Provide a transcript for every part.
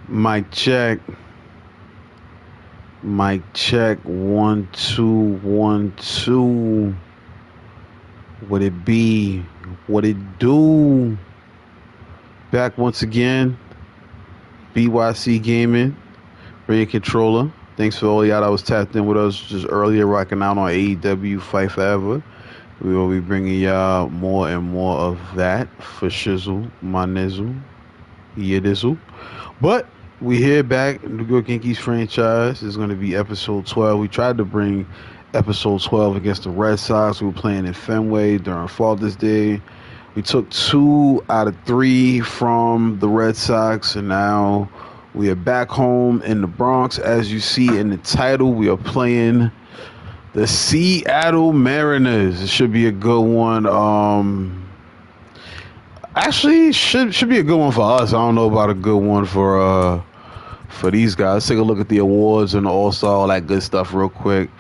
Mic check. Mic check. 1 2 1 2. What it be? What it do? Back once again. BYC Gaming. Radio Controller. Thanks for all y'all that was tapped in with us just earlier, rocking out on AEW Fight Forever. We will be bringing y'all more and more of that for shizzle, my nizzle, yeah dizzle. But we here back. New York Yankees franchise is going to be episode 12. We tried to bring episode 12 against the Red Sox. We were playing in Fenway during Father's Day. We took 2 out of 3 from the Red Sox, and now we are back home in the Bronx. As you see in the title, we are playing the Seattle Mariners. It should be a good one. Actually, should be a good one for us. I don't know about a good one for these guys. Let's take a look at the awards and the All-Star, all that good stuff real quick.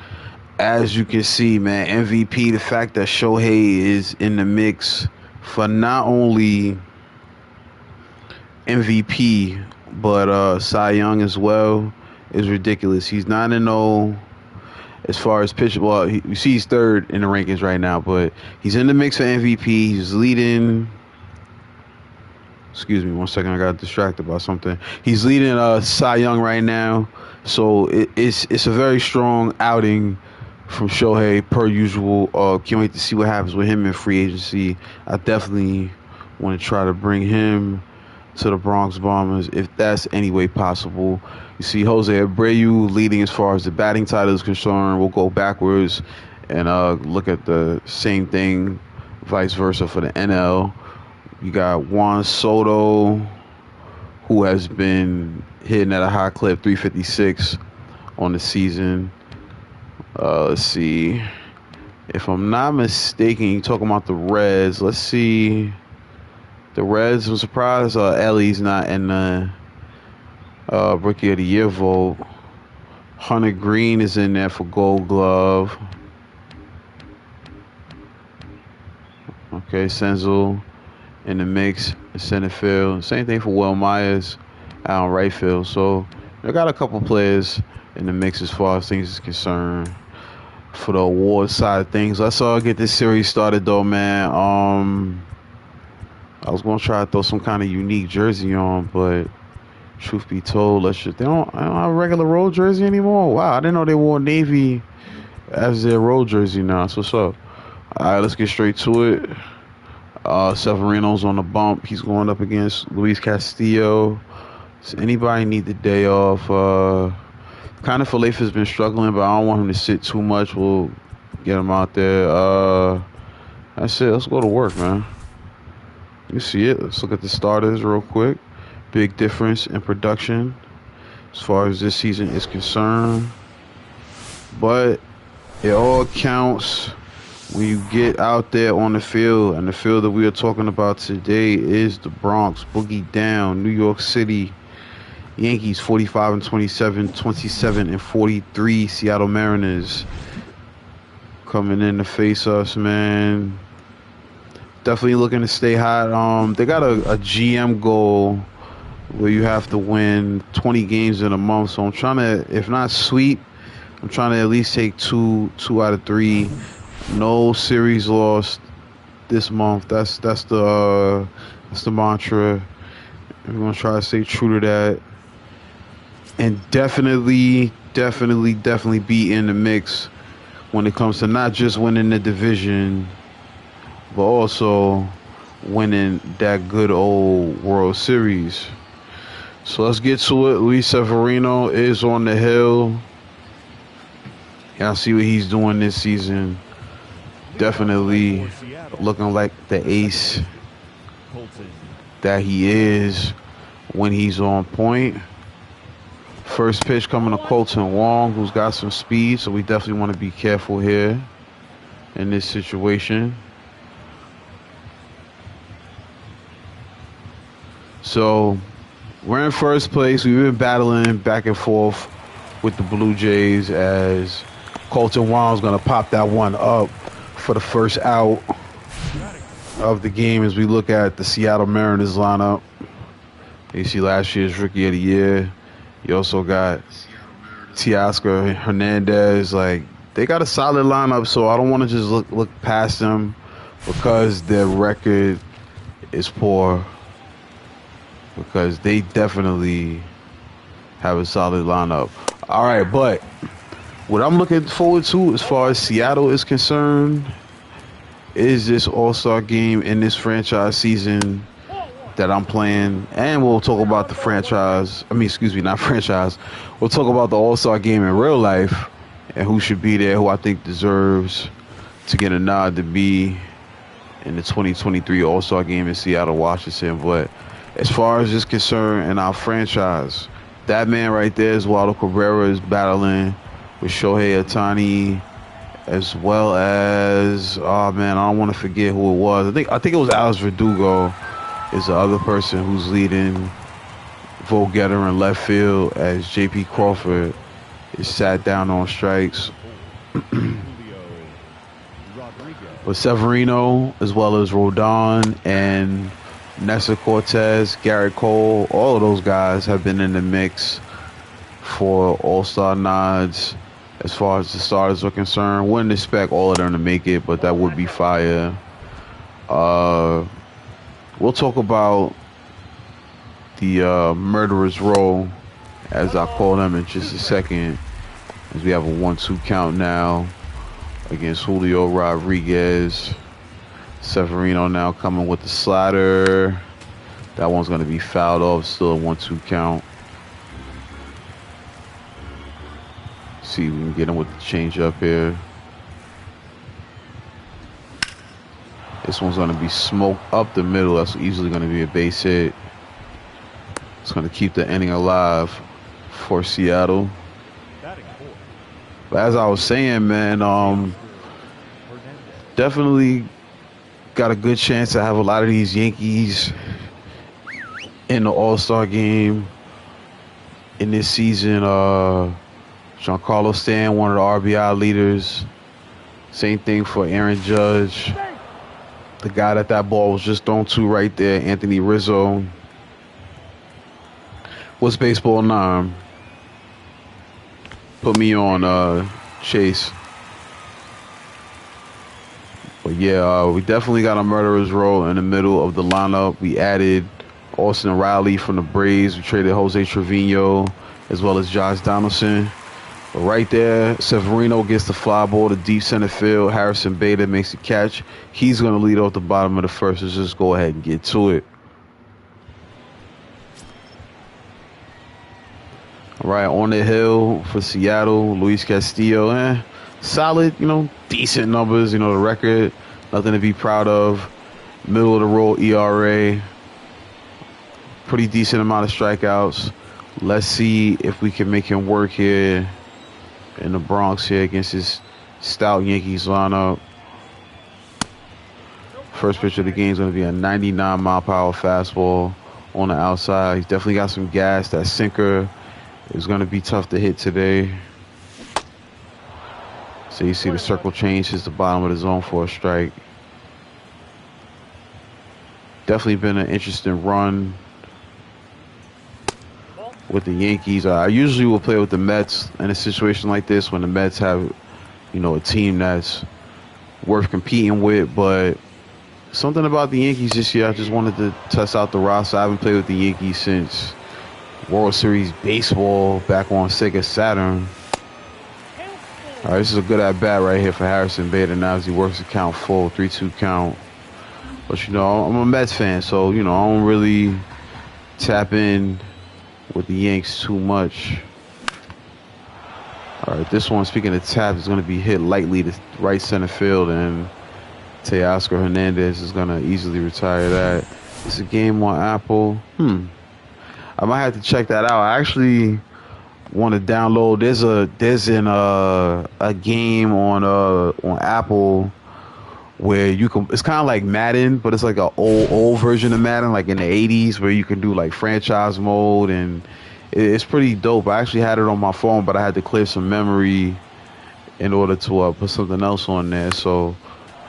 As you can see, man, MVP, the fact that Shohei is in the mix for not only MVP, but Cy Young as well is ridiculous. He's 9-0 as far as pitch. Well, you see he's third in the rankings right now, but he's in the mix for MVP. He's leading. Excuse me, 1 second. I got distracted by something. He's leading Cy Young right now, so it's a very strong outing from Shohei per usual. Can't wait to see what happens with him in free agency. I definitely want to try to bring him to the Bronx Bombers if that's any way possible. You see Jose Abreu leading as far as the batting title is concerned. We'll go backwards and look at the same thing, vice versa for the NL. You got Juan Soto, who has been hitting at a high clip, 356 on the season. Let's see. If I'm not mistaken, you're talking about the Reds. Let's see. The Reds, I'm surprised Ellie's not in the Rookie of the Year vote. Hunter Green is in there for Gold Glove. Okay, Senzel in the mix in center field. Same thing for Will Myers out in right field. So they got a couple players in the mix as far as things is concerned for the award side of things. Let's all get this series started though, man. I was gonna try to throw some kind of unique jersey on, but truth be told, they don't have a regular road jersey anymore. Wow, I didn't know they wore navy as their road jersey now. So what's up? All right, let's get straight to it. Severino's on the bump. He's going up against Luis Castillo. Does anybody need the day off? Kind of Falefa has been struggling, but I don't want him to sit too much. We'll get him out there. That's it. Let's go to work, man. You see it. Let's look at the starters real quick. Big difference in production as far as this season is concerned. But it all counts when you get out there on the field. And the field that we are talking about today is the Bronx. Boogie down. New York City Yankees 45-27, 27-43. Seattle Mariners coming in to face us, man. Definitely looking to stay hot. They got a GM goal where you have to win 20 games in a month. So I'm trying to, if not sweep, I'm trying to at least take two out of 3. No series lost this month. That's the mantra. We're gonna try to stay true to that, and definitely be in the mix when it comes to not just winning the division, but also winning that good old World Series. So let's get to it. Luis Severino is on the hill. Y'all see what he's doing this season. Definitely looking like the ace that he is when he's on point. First pitch coming to Colton Wong, who's got some speed, so we definitely want to be careful here in this situation. So we're in first place. We've been battling back and forth with the Blue Jays as Colton Wong's going to pop that one up for the first out of the game as we look at the Seattle Mariners lineup. You see last year's Rookie of the Year. You also got Teoscar Hernandez. Like, they got a solid lineup, so I don't want to just look past them because their record is poor. Because they definitely have a solid lineup. All right, but what I'm looking forward to as far as Seattle is concerned is this All-Star game in this franchise season that I'm playing. And we'll talk about the franchise. I mean, excuse me, not franchise. We'll talk about the All-Star game in real life and who should be there, who I think deserves to get a nod to be in the 2023 All-Star game in Seattle, Washington. But as far as this concerned in our franchise, that man right there is Waldo Cabrera is battling with Shohei Ohtani, as well as, oh man, I don't want to forget who it was. I think it was Alex Verdugo is the other person who's leading vote getter in left field as J.P. Crawford is sat down on strikes. But Severino, as well as Rodon and Nestor Cortez, Garrett Cole, all of those guys have been in the mix for All-Star nods. As far as the starters are concerned, wouldn't expect all of them to make it, but that would be fire. We'll talk about the murderer's row, as I call them, in just a second, as we have a 1-2 count now against Julio Rodriguez. Severino now coming with the slider. That one's going to be fouled off. Still a 1-2 count. See if we can get him with the change up here. This one's going to be smoked up the middle. That's easily going to be a base hit. It's going to keep the inning alive for Seattle. But as I was saying, man, definitely got a good chance to have a lot of these Yankees in the All-Star game in this season. Giancarlo Stanton, one of the RBI leaders. Same thing for Aaron Judge. The guy that ball was just thrown to right there, Anthony Rizzo. What's Baseball 9? Put me on, Chase. But yeah, we definitely got a murderer's row in the middle of the lineup. We added Austin Riley from the Braves. We traded Jose Trevino as well as Josh Donaldson. But right there, Severino gets the fly ball to deep center field. Harrison Bader makes the catch. He's going to lead off the bottom of the first. Let's just go ahead and get to it. All right, on the hill for Seattle, Luis Castillo. Solid, decent numbers. The record, nothing to be proud of. Middle of the road ERA. Pretty decent amount of strikeouts. Let's see if we can make him work here in the Bronx here against this stout Yankees lineup. First pitch of the game is going to be a 99-mile-per-hour fastball on the outside. He's definitely got some gas. That sinker is going to be tough to hit today. So you see the circle change hits the bottom of the zone for a strike. Definitely been an interesting run with the Yankees. I usually will play with the Mets in a situation like this when the Mets have, a team that's worth competing with. But something about the Yankees this year, I just wanted to test out the roster. I haven't played with the Yankees since World Series baseball back on Sega Saturn. All right, this is a good at-bat right here for Harrison Bader now as he works the count full, 3-2 count. But, I'm a Mets fan, so, I don't really tap in with the Yanks too much. All right, this one, speaking of tap, is going to be hit lightly to right center field, and Teoscar Hernandez is going to easily retire that. It's a game on Apple. I might have to check that out. I actually want to download. There's a game on Apple where you can. It's kind of like Madden, but it's like an old version of Madden, like in the '80s, where you can do like franchise mode, and it's pretty dope. I actually had it on my phone, but I had to clear some memory in order to put something else on there. So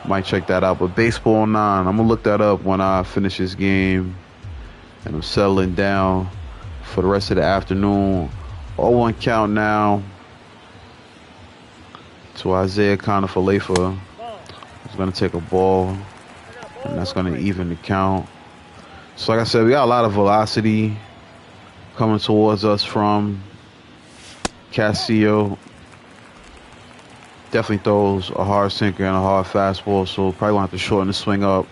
might check that out. But Baseball 9, I'm gonna look that up when I finish this game. And I'm settling down for the rest of the afternoon. 0-1 count now to Isaiah Conifalefa. He's going to take a ball, and that's going to even the count. So like I said, we got a lot of velocity coming towards us from Castillo. Definitely throws a hard sinker and a hard fastball, so probably want to have to shorten the swing up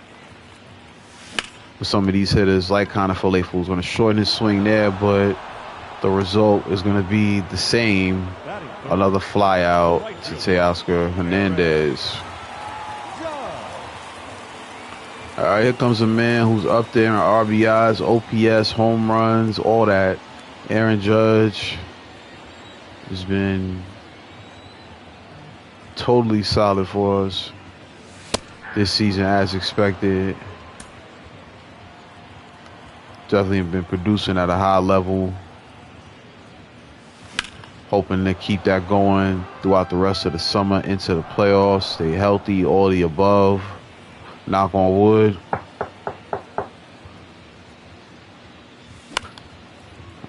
with some of these hitters like Conifalefa, who's going to shorten his swing there, but the result is going to be the same. Another fly out to Teoscar Hernandez. All right, here comes a man who's up there in RBIs, OPS, home runs, all that. Aaron Judge has been totally solid for us this season as expected. Definitely been producing at a high level. Hoping to keep that going throughout the rest of the summer into the playoffs. Stay healthy, all the above. Knock on wood.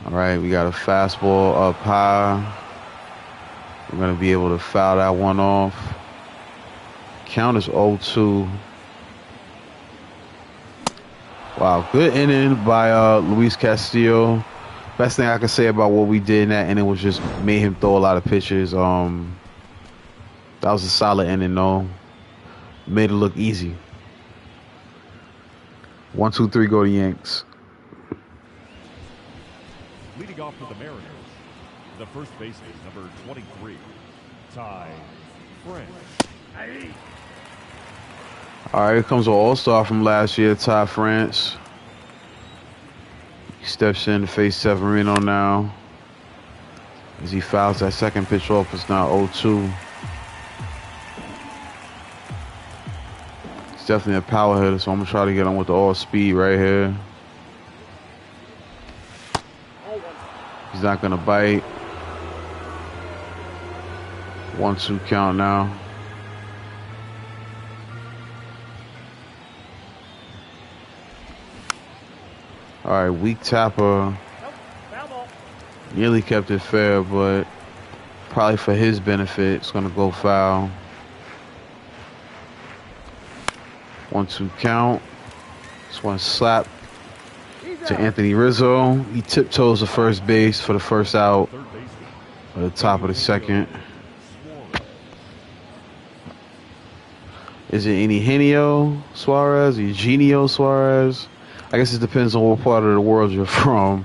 All right, we got a fastball up high. We're going to be able to foul that one off. Count is 0-2. Wow, good inning by Luis Castillo. Best thing I can say about what we did in that inning was just made him throw a lot of pitches. That was a solid inning, though. Made it look easy. 1, 2, 3, go to Yanks. Leading off for the Mariners, the first baseman, number 23, Ty France. All right, here comes an all-star from last year, Ty France. He steps in to face Severino now. As he fouls that second pitch off, it's now 0-2. He's definitely a power hitter, so I'm going to try to get him with the all-speed right here. He's not going to bite. 1-2 count now. All right, weak tapper. Nearly kept it fair, but probably for his benefit, it's going to go foul. 1-2 count. This one slap to Anthony Rizzo. He tiptoes to first base for the first out at the top of the second. Is it Eugenio Suarez? Eugenio Suarez? I guess it depends on what part of the world you're from.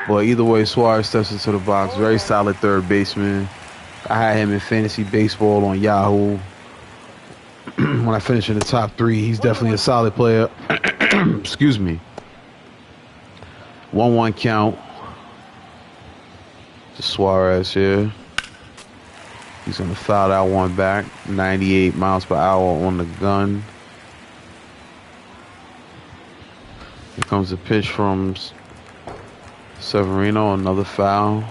But either way, Suarez steps into the box. Very solid third baseman. I had him in fantasy baseball on Yahoo. When I finish in the top 3, he's definitely a solid player. Excuse me. 1-1 count to Suarez here. He's going to foul that one back. 98 miles per hour on the gun. Here comes a pitch from Severino, another foul.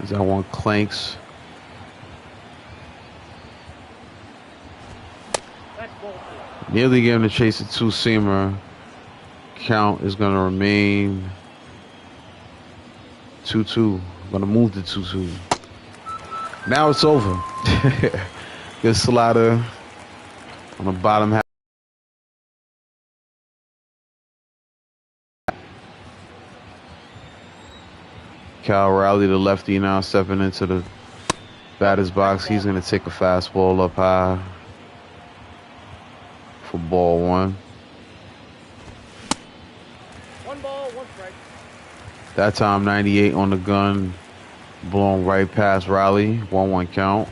As that one clanks. Nearly getting to chase a two-seamer. Count is going to remain 2-2. Going to move to 2-2. Now it's over. Good slider on the bottom half. Cal Rowley, the lefty, now stepping into the batter's box. He's going to take a fastball up high for ball 1. 1 ball, 1 strike. That time 98 on the gun, blown right past Rowley. 1-1 count.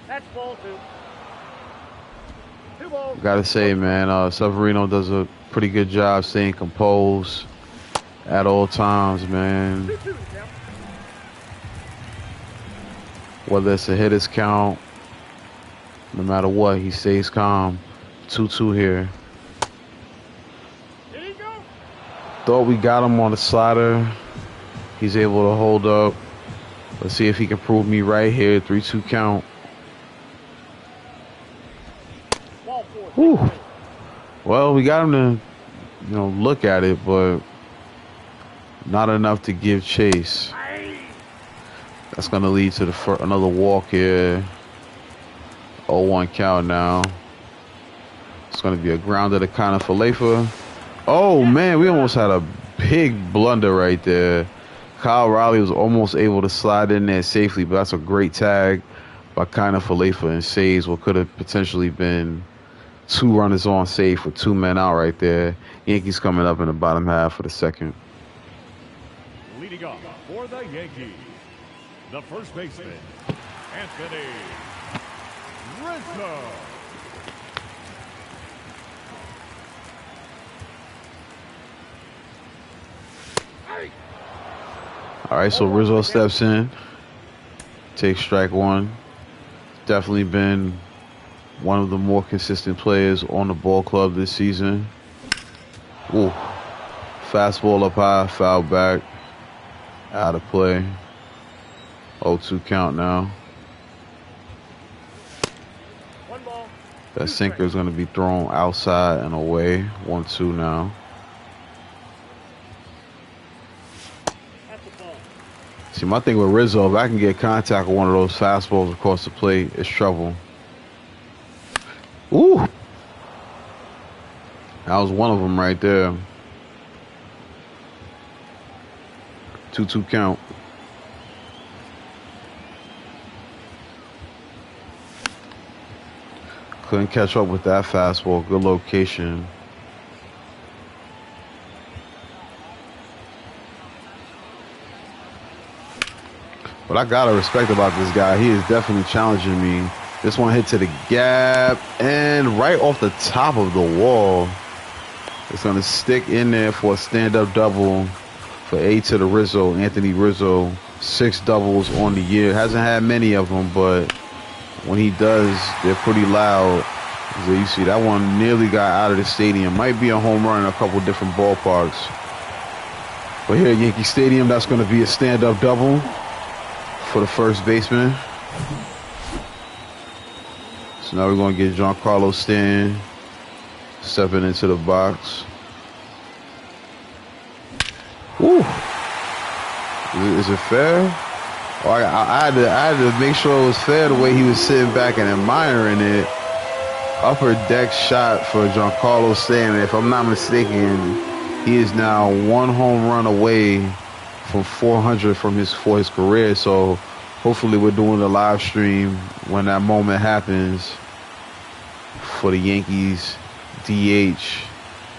That's ball 2. 2 balls. Gotta say, man, Severino does a pretty good job staying composed at all times, man. 2-2, yeah. Whether it's a hitter's count, no matter what, he stays calm. 2-2 here. Here you go. Thought we got him on the slider. He's able to hold up. Let's see if he can prove me right here. 3-2 count. Ball 4. Whew. Well, we got him to look at it, but not enough to give chase. That's going to lead to another walk here. 0-1 count now. It's going to be a grounder to kind of Falefa. Oh, man, we almost had a big blunder right there. Kyle Riley was almost able to slide in there safely, but that's a great tag by kind of Falefa and saves what could have potentially been 2 runners on safe with 2 men out right there. Yankees coming up in the bottom half of the second. Leading off for the Yankees, the first baseman, Anthony Rizzo. All right, so Rizzo steps in, takes strike one. Definitely been one of the more consistent players on the ball club this season. Ooh, fastball up high, foul back, out of play. 0-2 count now. That sinker is going to be thrown outside and away. 1-2 now. See, my thing with Rizzo, if I can get contact with one of those fastballs across the plate, it's trouble. Ooh. That was one of them right there. 2-2 count. Couldn't catch up with that fastball. Good location. What I gotta respect about this guy, he is definitely challenging me. This one hit to the gap and right off the top of the wall. It's gonna stick in there for a stand-up double for A to the Rizzo, Anthony Rizzo. 6 doubles on the year. Hasn't had many of them, but when he does, they're pretty loud. So you see that one nearly got out of the stadium. Might be a home run in a couple different ballparks. But here at Yankee Stadium, that's going to be a stand-up double for the first baseman. So now we're going to get Giancarlo Stanton stepping into the box. Ooh. Is it fair? Oh, I had to make sure it was fair the way he was sitting back and admiring it. Upper deck shot for Giancarlo Stanton. If I'm not mistaken, he is now 1 home run away from 400 for his career. So hopefully we're doing the live stream when that moment happens for the Yankees DH.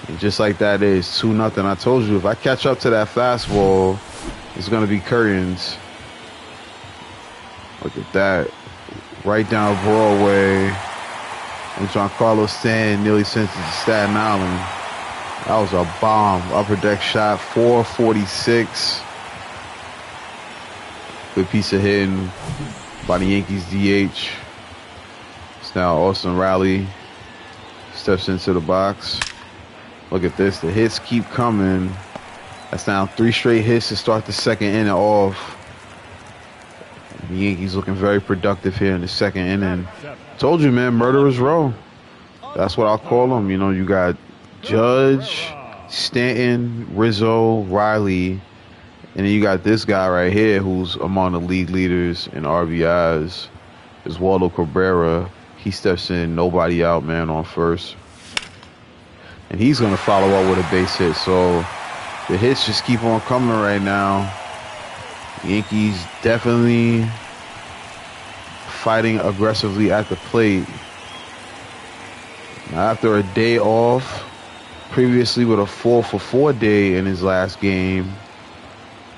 And just like that is 2-0. I told you, if I catch up to that fastball, it's going to be curtains. Look at that. Right down Broadway. And Giancarlo Stanton nearly sent it to Staten Island. That was a bomb. Upper deck shot, 446. Good piece of hitting by the Yankees DH. It's now Austin Riley steps into the box. Look at this. The hits keep coming. That's now 3 straight hits to start the second inning off. The Yankees looking very productive here in the second inning. Told you, man, murderers row. That's what I'll call them. You know, you got Judge, Stanton, Rizzo, Riley, and then you got this guy right here who's among the league leaders in RBIs. Is Waldo Cabrera. He steps in, nobody out, man, on first. And he's going to follow up with a base hit. So the hits just keep on coming right now. Yankees definitely fighting aggressively at the plate. Now, after a day off, previously with a 4-for-4 day in his last game,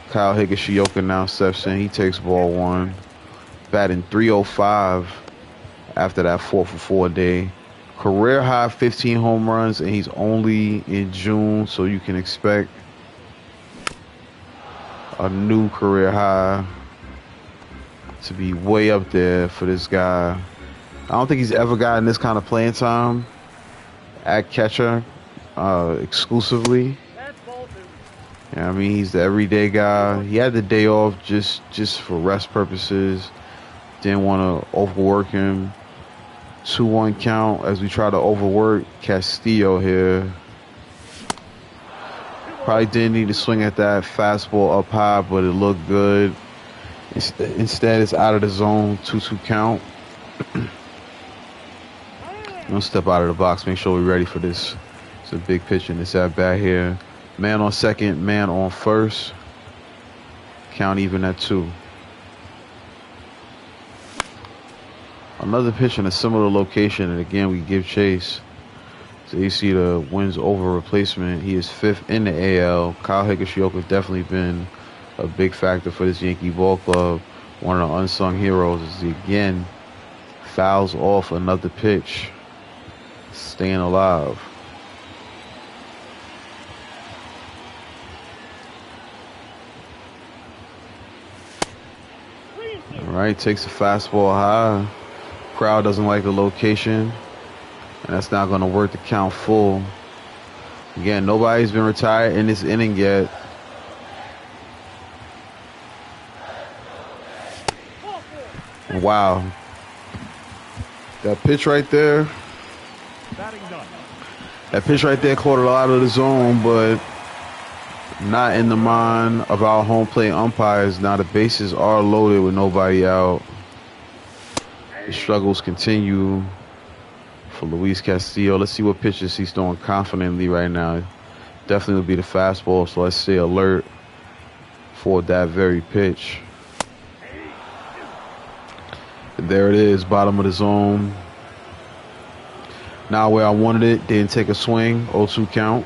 Kyle Higashioka now steps in. He takes ball 1, batting .305 after that 4-for-4 day. Career high 15 home runs, and he's only in June, so you can expect a new career high to be way up there for this guy. I don't think he's ever gotten this kind of playing time at catcher exclusively. Yeah, I mean, he's the everyday guy. He had the day off just for rest purposes. Didn't want to overwork him. 2-1 count as we try to overwork Castillo here. Probably didn't need to swing at that fastball up high, but it looked good. Instead, it's out of the zone, 2-2 count. Don't step out of the box. Make sure we're ready for this. It's a big pitch in this at bat here. Man on second, man on first. Count even at 2. Another pitch in a similar location, and again we give chase. So you see the wins over replacement. He is 5th in the AL. Kyle Higashioka definitely been a big factor for this Yankee ball club. One of the unsung heroes as he again fouls off another pitch. Staying alive. All right, takes a fastball high. Crowd doesn't like the location, and that's not going to work the count full. Again, nobody's been retired in this inning yet. Wow. That pitch right there. That pitch right there caught it out of the zone, but not in the mind of our home plate umpires. Now the bases are loaded with nobody out. The struggles continue for Luis Castillo. Let's see what pitches he's throwing confidently right now. Definitely will be the fastball, so let's stay alert for that very pitch. And there it is, bottom of the zone. Now where I wanted it, didn't take a swing, 0-2 count.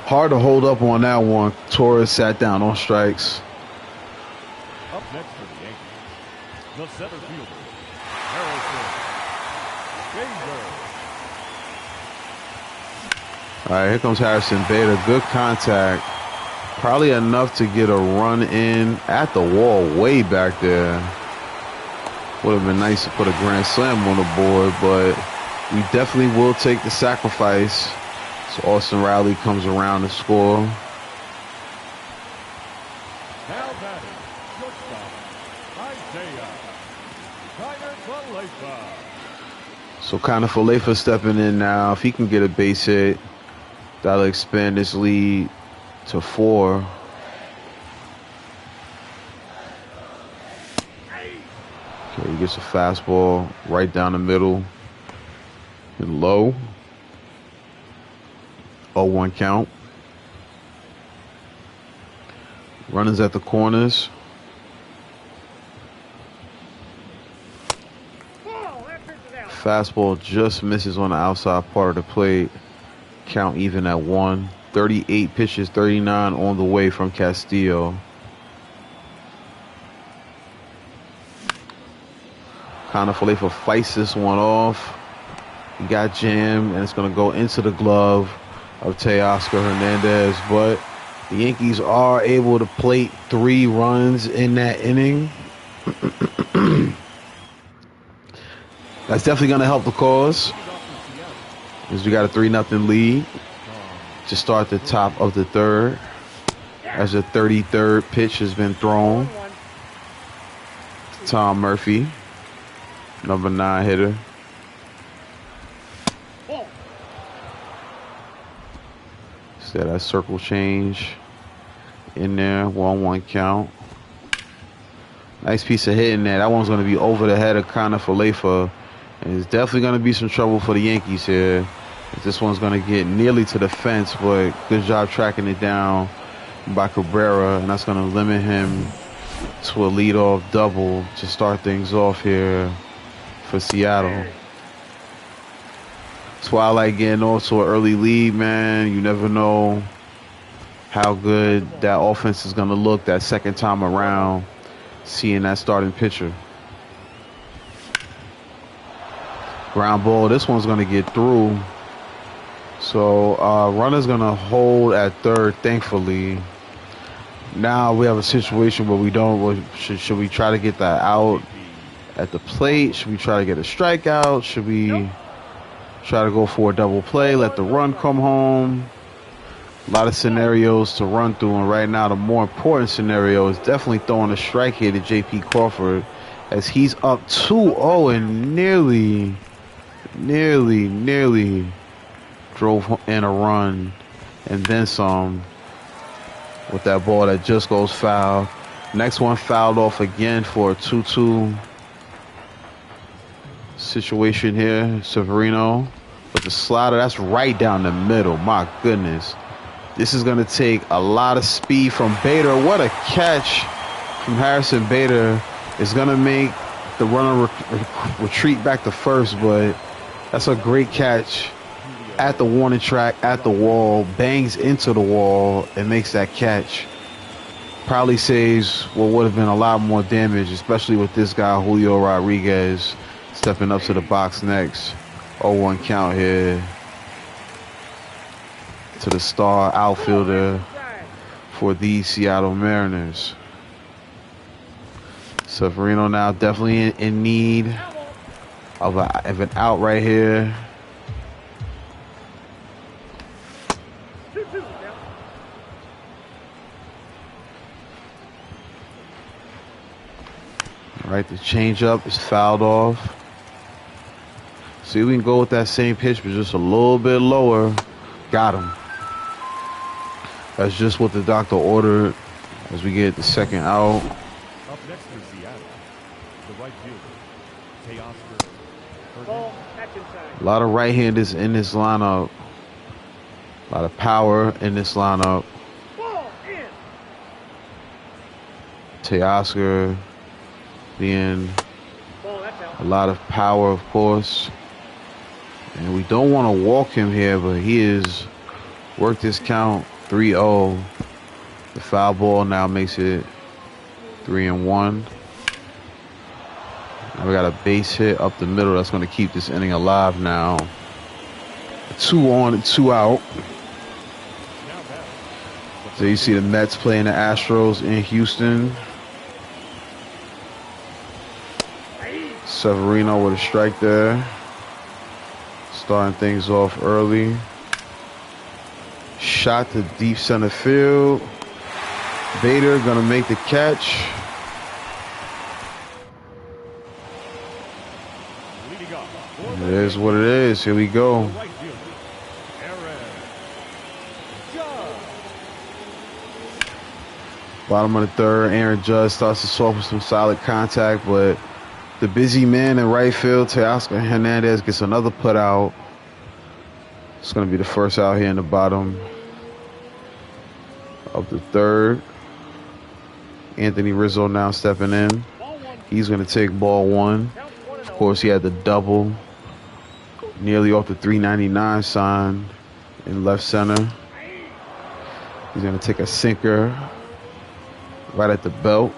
Hard to hold up on that one. Torres sat down on strikes. Up next for the Yankees, the center fielder, Harrison Bader. All right, here comes Harrison Bader. Good contact. Probably enough to get a run in at the wall way back there. Would have been nice to put a grand slam on the board, but we definitely will take the sacrifice. So Austin Riley comes around to score. Now batting, shortstop, Isaiah Kiner-Falefa. So Kiner-Falefa stepping in now. If he can get a base hit, that'll expand this lead to 4. Okay, he gets a fastball right down the middle and low. 0-1 count. Runners at the corners. Fastball just misses on the outside part of the plate. Count even at 1. 38 pitches, 39 on the way from Castillo. Kiner-Falefa fights this one off. He got jammed, and it's going to go into the glove of Teoscar Hernandez, but the Yankees are able to plate 3 runs in that inning. That's definitely going to help the cause, as we got a 3-0 lead to start the top of the 3rd, as the 33rd pitch has been thrown. Tom Murphy, number 9 hitter. So that circle change in there, 1-1 count. Nice piece of hitting there. That one's going to be over the head of Kiner-Falefa. And it's definitely going to be some trouble for the Yankees here. This one's going to get nearly to the fence, but good job tracking it down by Cabrera. And that's going to limit him to a leadoff double to start things off here for Seattle. That's why I like getting off to an early lead, man. You never know how good that offense is going to look that second time around, seeing that starting pitcher. Ground ball. This one's going to get through. So runner's going to hold at 3rd, thankfully. Now we have a situation where we don't. Should we try to get that out at the plate? Should we try to get a strikeout? Should we try to go for a double play, let the run come home? A lot of scenarios to run through, and right now the more important scenario is definitely throwing a strike here to J.P. Crawford, as he's up 2-0 and nearly drove in a run and then some with that ball that just goes foul. Next one fouled off again for a 2-2 situation here. Severino with the slider. That's right down the middle. My goodness. This is going to take a lot of speed from Bader. What a catch from Harrison Bader. It's going to make the runner retreat back to first, but that's a great catch at the warning track, at the wall, bangs into the wall and makes that catch. Probably saves what would have been a lot more damage, especially with this guy, Julio Rodriguez, stepping up to the box next. 0-1 count here to the star outfielder for the Seattle Mariners. Severino now definitely in need of an out right here. All right, the changeup is fouled off. See, we can go with that same pitch, but just a little bit lower. Got him. That's just what the doctor ordered as we get the second out. Up next for Seattle, the right fielder, Teoscar. Ball, catch inside. A lot of right-handers in this lineup. A lot of power in this lineup. Ball in. Teoscar being Ball, that's out. a lot of power, of course. And we don't want to walk him here, but he is worked his count 3-0. The foul ball now makes it 3-1. Now we got a base hit up the middle that's going to keep this inning alive now. 2 on and 2 out. So you see the Mets playing the Astros in Houston. Severino with a strike there. Starting things off early. Shot to deep center field. Bader gonna make the catch. It is what it is. Here we go. Bottom of the third, Aaron Judge starts to soft with some solid contact, but the busy man in right field, Teoscar Hernandez, gets another put out. It's going to be the first out here in the bottom of the third. Anthony Rizzo now stepping in. He's going to take ball one. Of course, he had the double nearly off the 399 sign in left center. He's going to take a sinker right at the belt.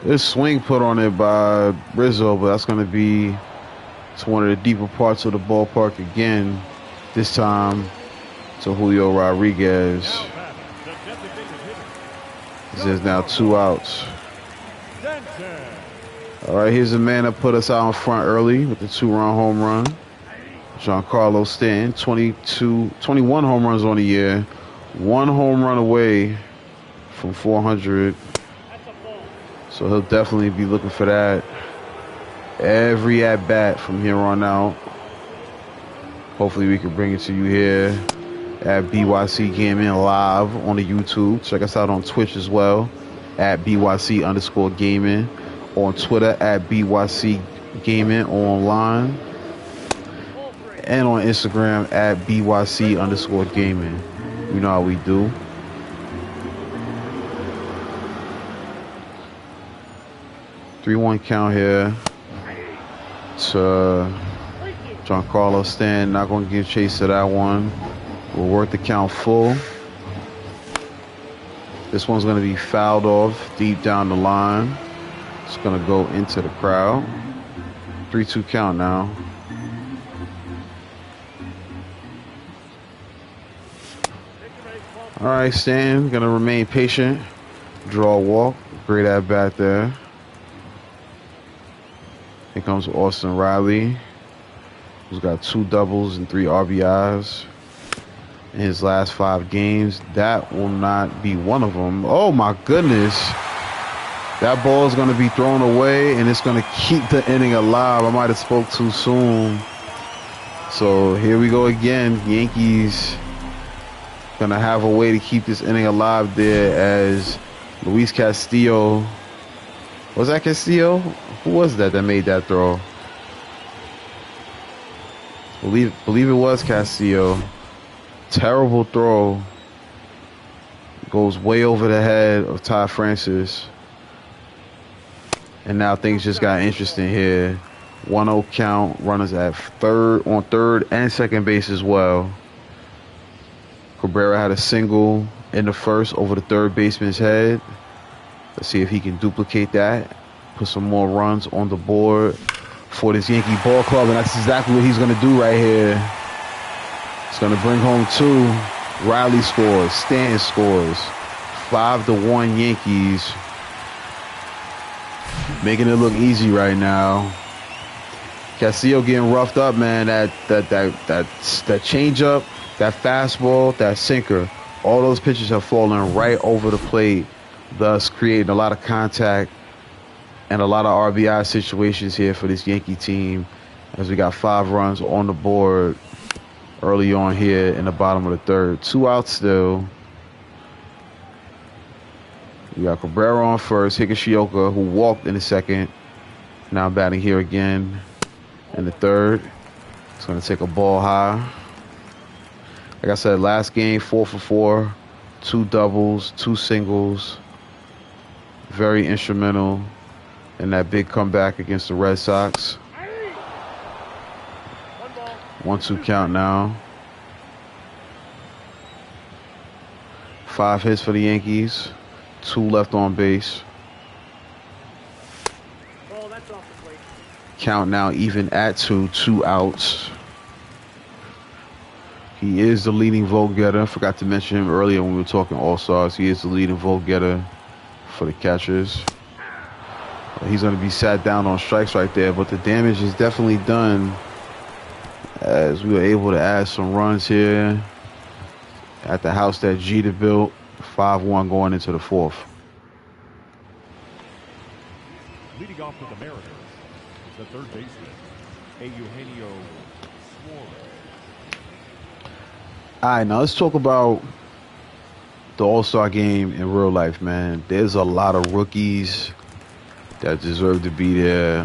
This swing put on it by Rizzo, but that's going to be to one of the deeper parts of the ballpark again. This time to Julio Rodriguez. There's now 2 outs. All right, here's the man that put us out in front early with the 2-run home run. Giancarlo Stanton, 21 home runs on the year. 1 home run away from 400. So he'll definitely be looking for that every at-bat from here on out. Hopefully we can bring it to you here at BYC Gaming live on the YouTube. Check us out on Twitch as well at BYC_gaming. On Twitter at BYC Gaming online. And on Instagram at BYC_gaming. You know how we do. Three-one count here to Giancarlo Stanton. Not going to give chase to that one. We'll work the count full. This one's going to be fouled off deep down the line. It's going to go into the crowd. 3-2 count now. All right, Stan, going to remain patient. Draw a walk. Great at bat there. Here comes Austin Riley, who's got 2 doubles and 3 RBIs in his last 5 games. That will not be one of them. Oh, my goodness. That ball is going to be thrown away, and it's going to keep the inning alive. I might have spoke too soon. So here we go again. Yankees going to have a way to keep this inning alive there as Luis Castillo. Was that Castillo? Who was that made that throw? Believe it was Castillo. Terrible throw. Goes way over the head of Ty Francis. And now things just got interesting here. 1-0 count. Runners at on third and second base as well. Cabrera had a single in the first over the third baseman's head. Let's see if he can duplicate that. Put some more runs on the board for this Yankee ball club. And that's exactly what he's going to do right here. It's going to bring home 2. Riley scores. Stanton scores. 5-1 Yankees. Making it look easy right now. Castillo getting roughed up, man. That changeup, that fastball, that sinker, all those pitches have fallen right over the plate, thus creating a lot of contact and a lot of RBI situations here for this Yankee team, as we got 5 runs on the board early on here in the bottom of the third. 2 outs still. We got Cabrera on first, Higashioka, who walked in the second, now batting here again in the third. It's going to take a ball high. Like I said, last game, 4 for 4, 2 doubles, 2 singles. Very instrumental in that big comeback against the Red Sox. 1-2 count now. 5 hits for the Yankees. 2 left on base. Ball, that's off the plate. Count now even at 2 outs. He is the leading vote getter. Forgot to mention him earlier when we were talking All-Stars. He is the leading vote getter for the catchers. He's going to be sat down on strikes right there, but the damage is definitely done as we were able to add some runs here at the house that Jeter built. 5-1 going into the 4th. Leading off for the Mariners is the third baseman, Eugenio Suarez. All right, now let's talk about the All-Star game in real life, man. There's a lot of rookies that deserve to be there.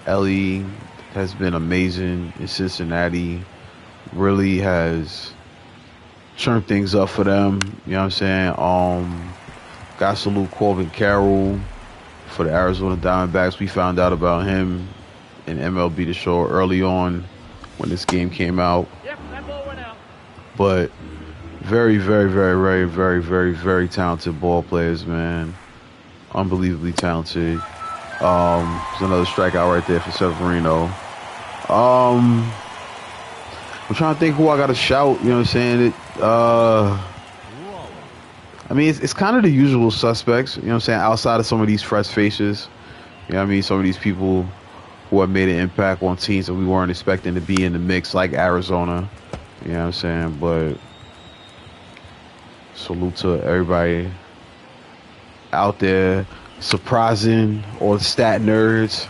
Ellie has been amazing in Cincinnati. Really has turned things up for them. You know what I'm saying? Got to salute Corbin Carroll for the Arizona Diamondbacks. We found out about him in MLB The Show early on when this game came out. Yep, that ball went out. But very, very, very, very, very, very, very talented ball players, man. Unbelievably talented. There's another strikeout right there for Severino. I'm trying to think who I got to shout. You know what I'm saying? I mean, it's kind of the usual suspects. You know what I'm saying? Outside of some of these fresh faces. You know what I mean? Some of these people who have made an impact on teams that we weren't expecting to be in the mix, like Arizona. You know what I'm saying? But salute to everybody out there surprising all the stat nerds.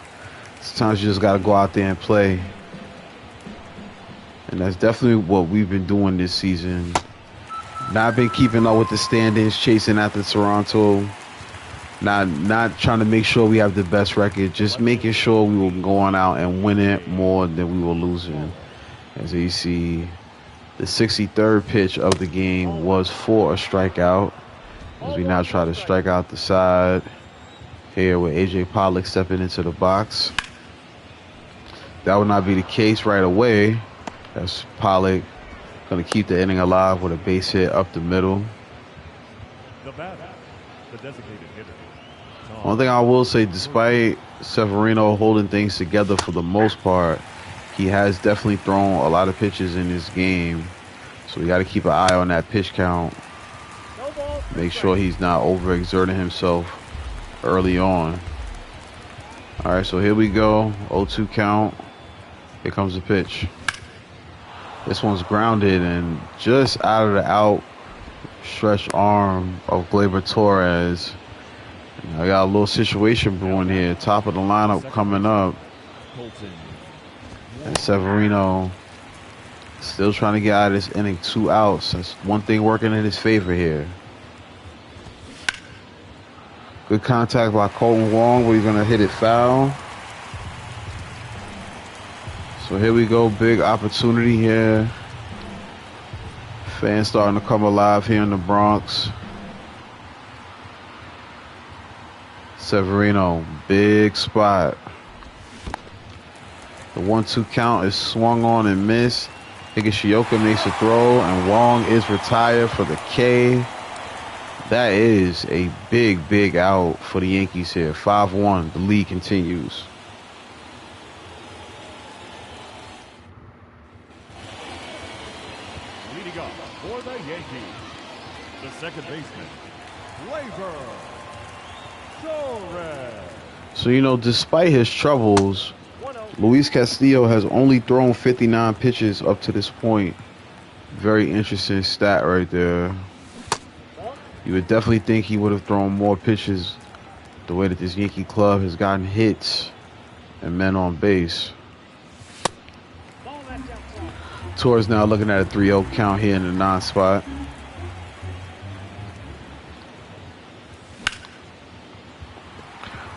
Sometimes you just got to go out there and play. And that's definitely what we've been doing this season. Not been keeping up with the standings, chasing after Toronto. Not trying to make sure we have the best record. Just making sure we were going out and winning more than we were losing. As you see, the 63rd pitch of the game was for a strikeout. As we now try to strike out the side here with A.J. Pollock stepping into the box. That would not be the case right away. That's Pollock going to keep the inning alive with a base hit up the middle. The batter, the designated hitter. One thing I will say, despite Severino holding things together for the most part, he has definitely thrown a lot of pitches in this game. So we got to keep an eye on that pitch count. Make sure he's not overexerting himself early on. All right, so here we go. 0-2 count. Here comes the pitch. This one's grounded and just out of the outstretched arm of Gleyber Torres. I got a little situation brewing here. Top of the lineup coming up. Colton. And Severino still trying to get out of this inning. 2 outs. That's one thing working in his favor here. Good contact by Colton Wong, but he's going to hit it foul. So here we go. Big opportunity here. Fans starting to come alive here in the Bronx. Severino, big spot. The 1-2 count is swung on and missed. Higashioka makes a throw, and Wong is retired for the K. That is a big, big out for the Yankees here. 5-1. The lead continues. Leading up for the Yankees, the second baseman, Gleyber Torres. So, you know, despite his troubles, Luis Castillo has only thrown 59 pitches up to this point. Very interesting stat right there. You would definitely think he would have thrown more pitches the way that this Yankee club has gotten hits and men on base. Torres now looking at a 3-0 count here in the 9 spot.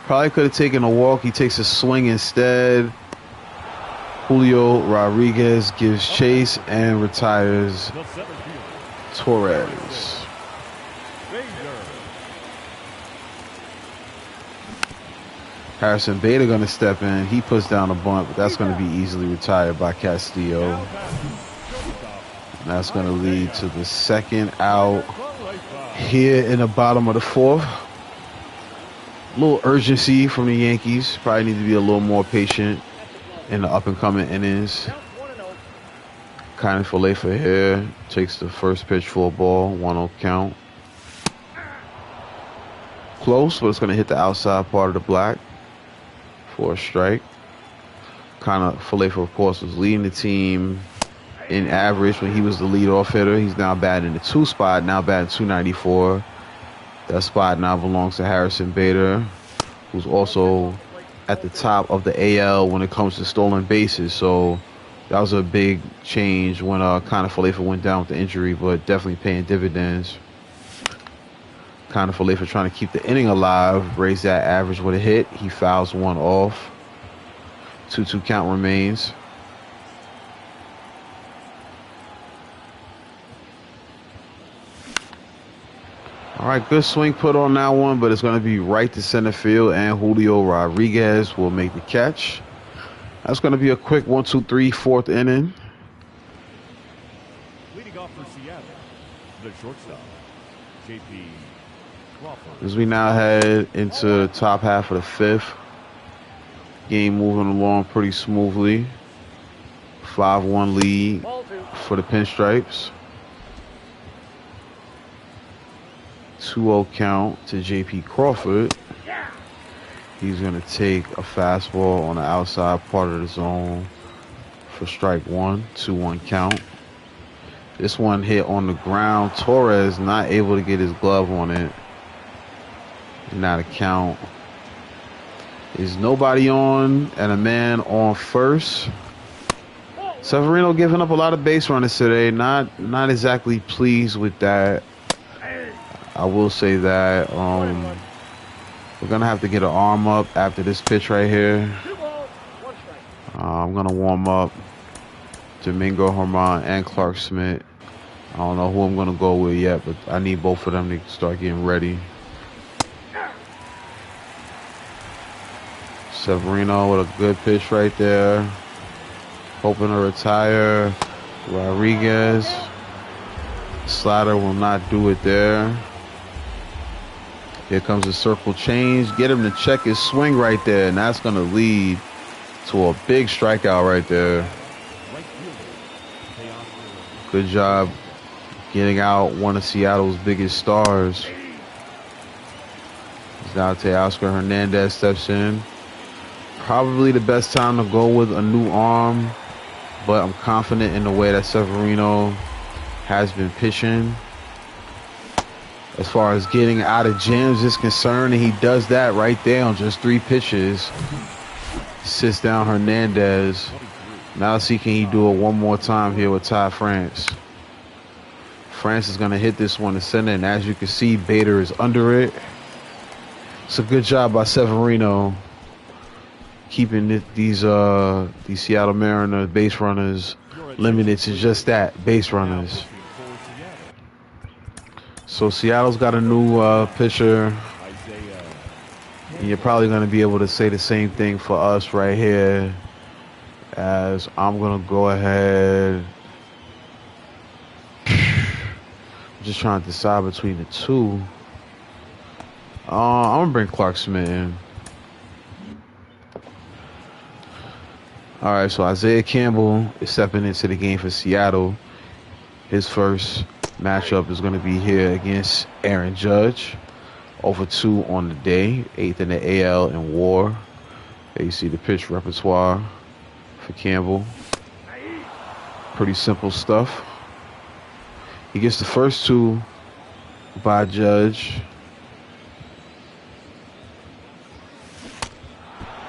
Probably could have taken a walk. He takes a swing instead. Julio Rodriguez gives chase and retires Torres. Harrison Bader going to step in. He puts down a bunt, but that's going to be easily retired by Castillo. And that's going to lead to the second out here in the bottom of the 4th. A little urgency from the Yankees. Probably need to be a little more patient in the up-and-coming innings. Kind of Falefa here. Takes the first pitch for a ball. 1-0 count. Close, but it's going to hit the outside part of the black for a strike. Kind of Falefa, of course, was leading the team in average when he was the leadoff hitter. He's now batting the 2 spot, now batting 294. That spot now belongs to Harrison Bader, who's also at the top of the AL when it comes to stolen bases. So that was a big change when kind of Falefa went down with the injury, but definitely paying dividends. Kind of Falefa trying to keep the inning alive, raise that average with a hit. He fouls one off. 2-2 count remains. All right, good swing put on that one, but it's going to be right to center field, and Julio Rodriguez will make the catch. That's going to be a quick 1-2-3 4th inning. Leading off for Seattle, the shortstop, J.P. Crawford. As we now head into the top half of the 5th. Game moving along pretty smoothly. 5-1 lead for the Pinstripes. 2-0 count to J.P. Crawford. He's going to take a fastball on the outside part of the zone for strike 1. 2-1 count. This one hit on the ground. Torres not able to get his glove on it. Not a count. There's nobody on and a man on first. Severino giving up a lot of base runners today. Not exactly pleased with that. I will say that we're gonna have to get an arm up after this pitch right here. I'm gonna warm up Domingo Germán and Clark Schmidt. I don't know who I'm gonna go with yet, but I need both of them to start getting ready. Severino with a good pitch right there. Hoping to retire. Rodriguez. Slider will not do it there. Here comes a circle change. Get him to check his swing right there, and that's going to lead to a big strikeout right there. Good job getting out one of Seattle's biggest stars. Now Teoscar Hernandez steps in. Probably the best time to go with a new arm, but I'm confident in the way that Severino has been pitching. as far as getting out of jams is concerned, and he does that right there on just 3 pitches. Sits down Hernandez. Now see can he do it one more time here with Ty France. France is going to hit this one to center, and as you can see, Bader is under it. It's a good job by Severino keeping these Seattle Mariners base runners limited to just that, base runners. So Seattle's got a new pitcher. And you're probably going to be able to say the same thing for us right here, as I'm going to go ahead. I'm just trying to decide between the two. I'm going to bring Clark Smith in. All right, so Isaiah Campbell is stepping into the game for Seattle. His first matchup is going to be here against Aaron Judge. Over 2 on the day, 8th in the AL in WAR. There you see the pitch repertoire for Campbell. Pretty simple stuff. He gets the first 2 by Judge.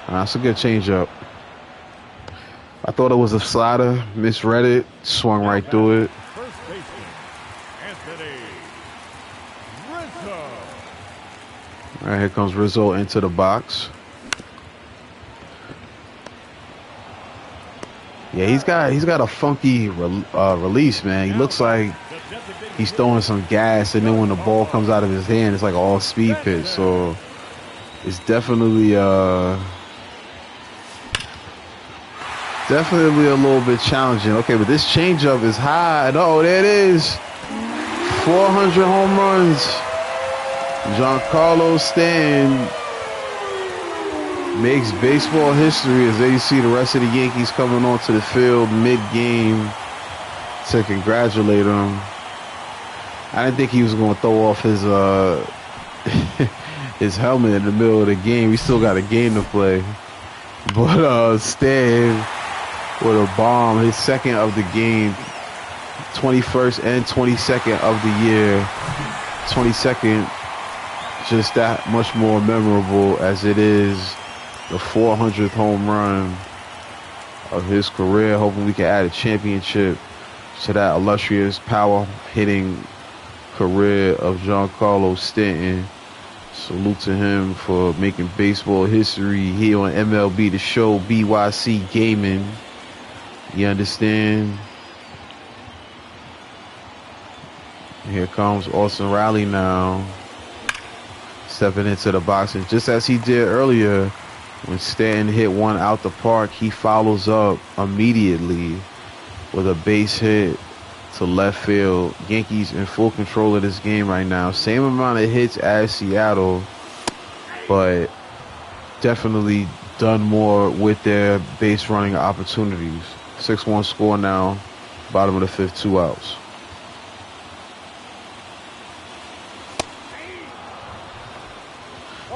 That's a good changeup. I thought it was a slider, misread it, swung right through it. First baseman, Anthony Rizzo. All right, here comes Rizzo into the box. Yeah, he's got a funky release, man. He looks like he's throwing some gas, and then when the ball comes out of his hand, it's like an all-speed pitch. So it's definitely a little bit challenging. Okay, but this changeup is high. Oh, there it is. 400 home runs. Giancarlo Stanton makes baseball history as they see the rest of the Yankees coming onto the field mid-game to congratulate him. I didn't think he was going to throw off his his helmet in the middle of the game. We still got a game to play. But Stan with a bomb, his second of the game, 21st and 22nd of the year. 22nd, just that much more memorable as it is the 400th home run of his career. Hoping we can add a championship to that illustrious power hitting career of Giancarlo Stanton. Salute to him for making baseball history here on MLB The Show, BYC Gaming. You understand? Here comes Austin Riley now, stepping into the box. And just as he did earlier, when Stanton hit one out the park, he follows up immediately with a base hit to left field. Yankees in full control of this game right now. Same amount of hits as Seattle, but definitely done more with their base running opportunities. 6-1 score now, bottom of the 5th, 2 outs.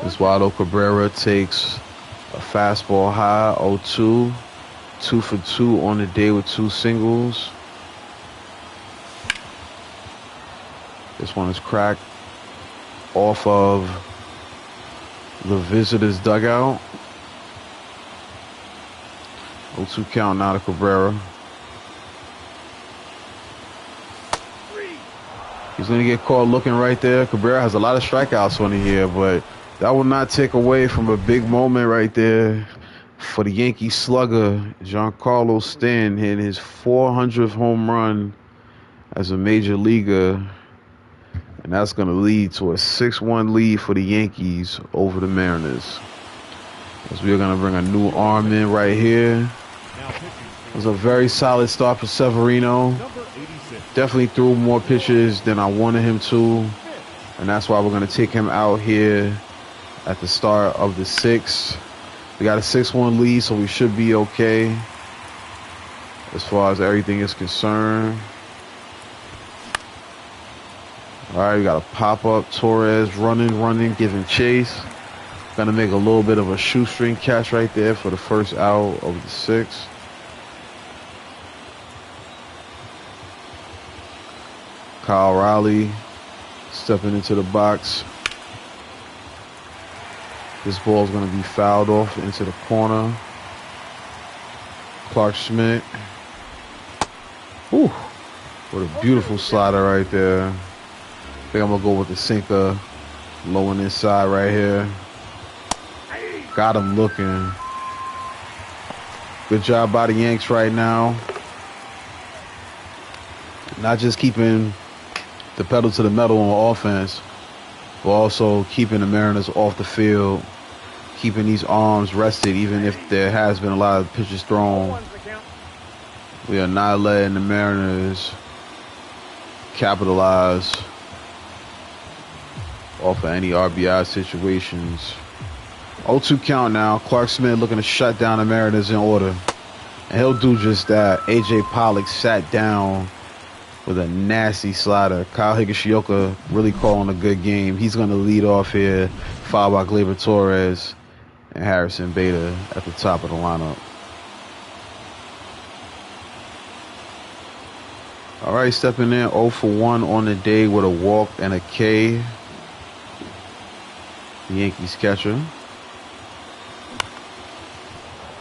Oswaldo Cabrera takes a fastball high, 0-2. 2 for 2 on the day with 2 singles. This one is cracked off of the visitors' dugout. 0-2 count now to Cabrera. He's going to get caught looking right there. Cabrera has a lot of strikeouts on the year, but that will not take away from a big moment right there for the Yankee slugger, Giancarlo Stanton, hitting his 400th home run as a major leaguer. And that's going to lead to a 6-1 lead for the Yankees over the Mariners. As we are going to bring a new arm in right here. It was a very solid start for Severino. Definitely threw more pitches than I wanted him to. And that's why we're going to take him out here at the start of the 6th. We got a 6-1 lead, so we should be okay as far as everything is concerned. All right, we got a pop-up. Torres running, giving chase. Gonna make a little bit of a shoestring catch right there for the first out of the 6th. Kyle Riley Stepping into the box. This ball's going to be fouled off into the corner. Clark Schmidt. Ooh, what a beautiful slider right there. I think I'm going to go with the sinker. Low and inside right here. Got him looking. Good job by the Yanks right now. Not just keeping the pedal to the metal on offense, but also keeping the Mariners off the field, keeping these arms rested, even if there has been a lot of pitches thrown. We are not letting the Mariners capitalize off of any RBI situations. 0-2 count now. Clark Schmidt looking to shut down the Mariners in order. And he'll do just that. A.J. Pollock sat down with a nasty slider. Kyle Higashioka really calling a good game. He's going to lead off here, followed by Gleyber Torres and Harrison Beta at the top of the lineup. All right, stepping in 0 for 1 on the day with a walk and a K. The Yankees catcher.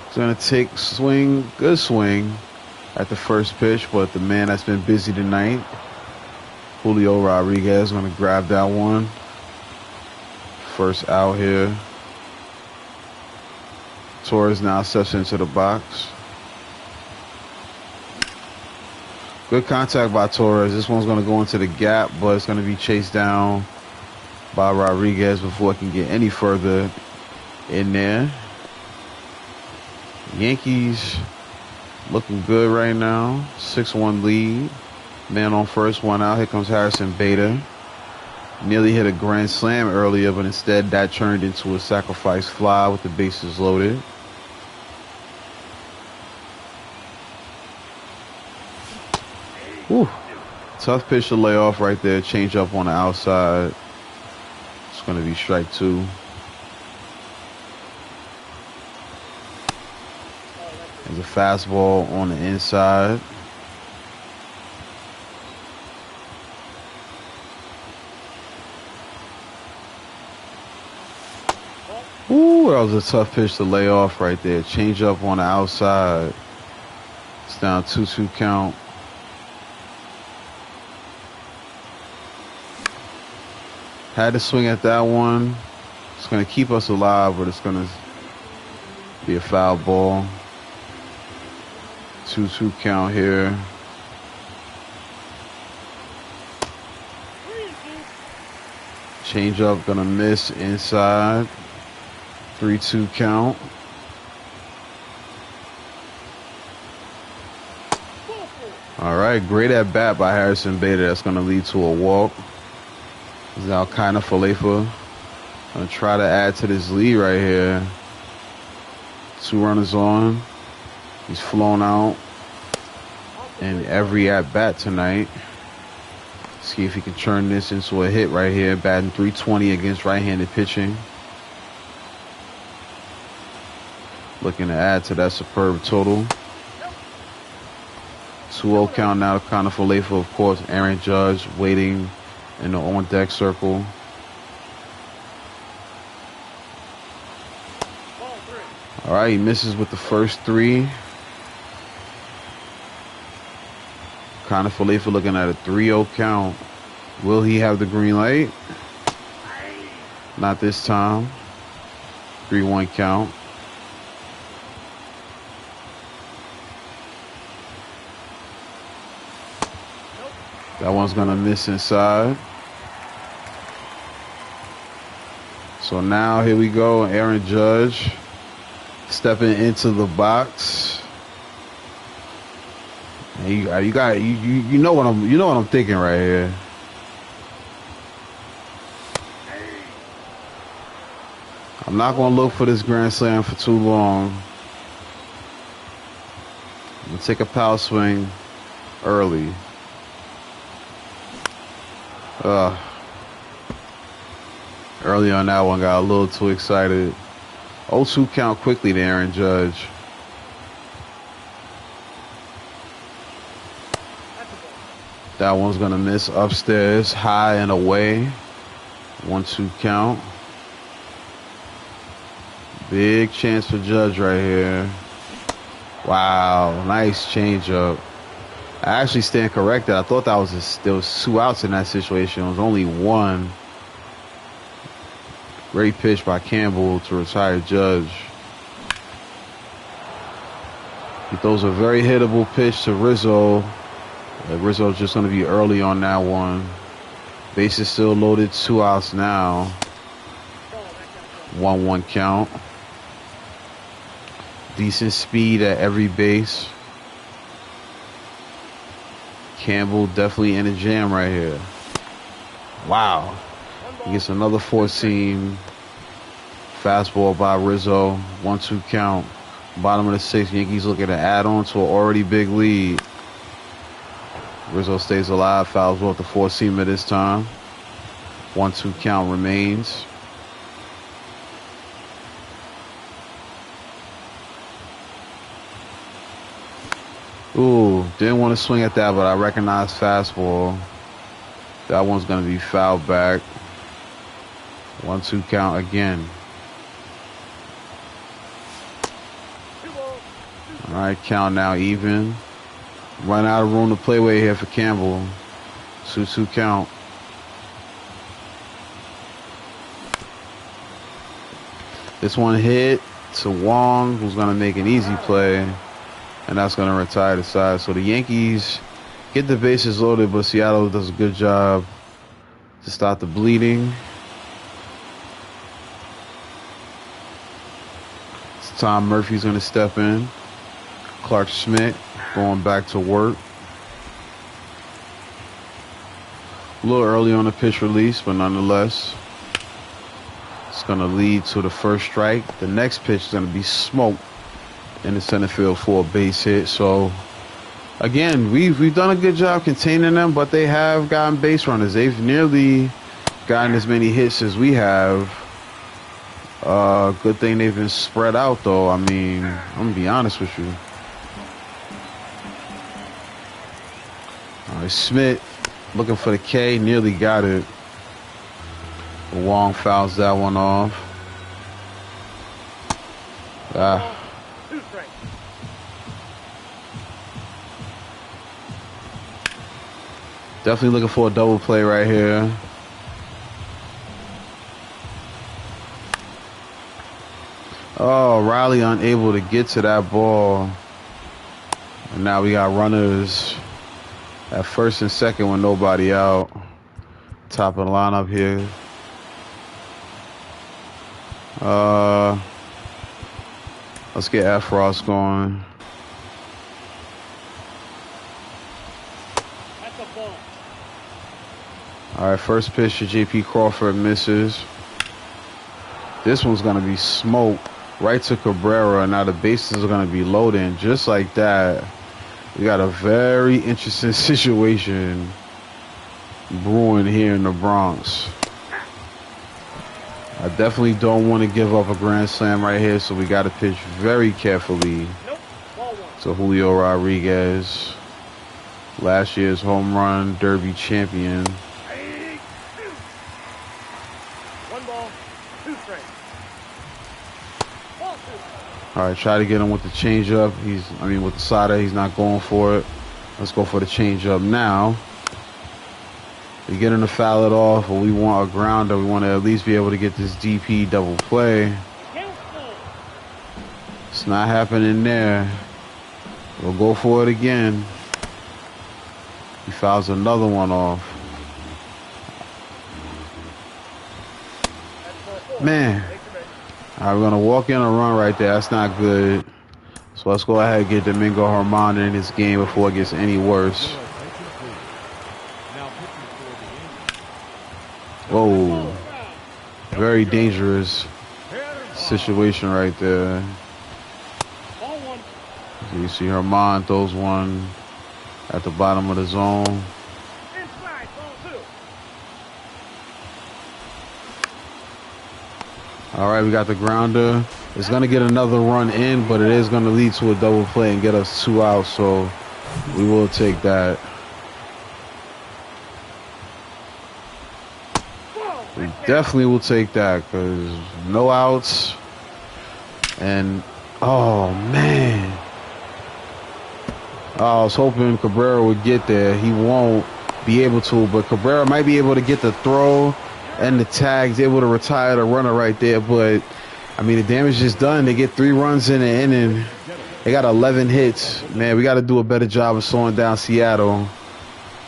He's going to take swing, good swing at the first pitch, but the man that's been busy tonight, Julio Rodriguez, going to grab that one. First out here. Torres now steps into the box. Good contact by Torres. This one's going to go into the gap, but it's going to be chased down by Rodriguez before it can get any further in there. Yankees looking good right now. 6-1 lead. Man on first, one out. Here comes Harrison Beta. Nearly hit a grand slam earlier, but instead that turned into a sacrifice fly with the bases loaded. Whew. Tough pitch to lay off right there. Change up on the outside. It's going to be strike 2. There's a fastball on the inside. Ooh, that was a tough pitch to lay off right there. Change up on the outside. It's down 2-2 count. Had to swing at that one. It's going to keep us alive, but it's going to be a foul ball. 2-2 count here. Change up, going to miss inside. 3-2 count. All right, great at bat by Harrison Beta. That's going to lead to a walk. This is now kind of Falefa. Going to try to add to this lead right here. 2 runners on. He's flown out in every at bat tonight. See if he can turn this into a hit right here. Batting .320 against right-handed pitching. Looking to add to that superb total. 2-0 count now to Connor Falefa, of course. Aaron Judge waiting in the on-deck circle. All right, he misses with the first 3. Connor Falefa looking at a 3-0 count. Will he have the green light? Not this time. 3-1 count. That one's going to miss inside. So now here we go. Aaron Judge stepping into the box. And you know what I'm thinking right here. I'm not going to look for this grand slam for too long. I'm going to take a power swing early. Early on that one, got a little too excited. 0-2 count quickly to Aaron Judge. That one's gonna miss upstairs, high and away. 1-2 count. Big chance for Judge right here. Wow, nice changeup. I actually stand corrected. I thought that was there was 2 outs in that situation. It was only 1. Great pitch by Campbell to retire Judge. He throws a very hittable pitch to Rizzo. Rizzo's just going to be early on that one. Base is still loaded. 2 outs now. 1-1 count. Decent speed at every base. Campbell definitely in a jam right here. Wow. He gets another 4-seam. Fastball by Rizzo. 1-2 count. Bottom of the 6th. Yankees looking to add on to an already big lead. Rizzo stays alive. Fouls off the 4-seamer this time. 1-2 count remains. Ooh, didn't want to swing at that, but I recognize fastball. That one's going to be fouled back. 1-2 count again. All right, count now even. Run out of room to play with here for Campbell. 2-2 count. This one hit to Wong, who's going to make an easy play. And that's going to retire the side. So the Yankees get the bases loaded, but Seattle does a good job to stop the bleeding. It's Tom Murphy's going to step in. Clark Schmidt going back to work. A little early on the pitch release, but nonetheless, it's going to lead to the first strike. The next pitch is going to be smoked in the center field for a base hit. So again, we've done a good job containing them, but they have gotten base runners. They've nearly gotten as many hits as we have. Good thing they've been spread out, though. I mean, I'm gonna be honest with you. All right, Smith looking for the K, nearly got it. Wong fouls that one off. Definitely looking for a double play right here. Oh, Riley unable to get to that ball. And now we got runners at first and second with nobody out. Top of the lineup here. Let's get Afros going. All right, first pitch to J.P. Crawford misses. This one's going to be smoked right to Cabrera. Now the bases are going to be loading just like that. We got a very interesting situation brewing here in the Bronx. I definitely don't want to give up a grand slam right here, so we got to pitch very carefully to Julio Rodriguez, last year's home run derby champion. All right, try to get him with the changeup. With the slider, he's not going for it. Let's go for the changeup now. We get him to foul it off, but we want a grounder. We want to at least be able to get this DP double play. It's not happening there. We'll go for it again. He fouls another one off. Man. All right, we're going to walk in a run right there. That's not good. So let's go ahead and get Domingo Germán in this game before it gets any worse. Whoa. Very dangerous situation right there. So you see Germán throws one at the bottom of the zone. All right, we got the grounder. It's going to get another run in, but it is going to lead to a double play and get us 2 outs, so we will take that. Definitely will take that because no outs. And, oh, man. I was hoping Cabrera would get there. He won't be able to, but Cabrera might be able to get the throw and the tags, able to retire the runner right there. But, I mean, the damage is done. They get 3 runs in the inning. They got 11 hits. Man, we got to do a better job of slowing down Seattle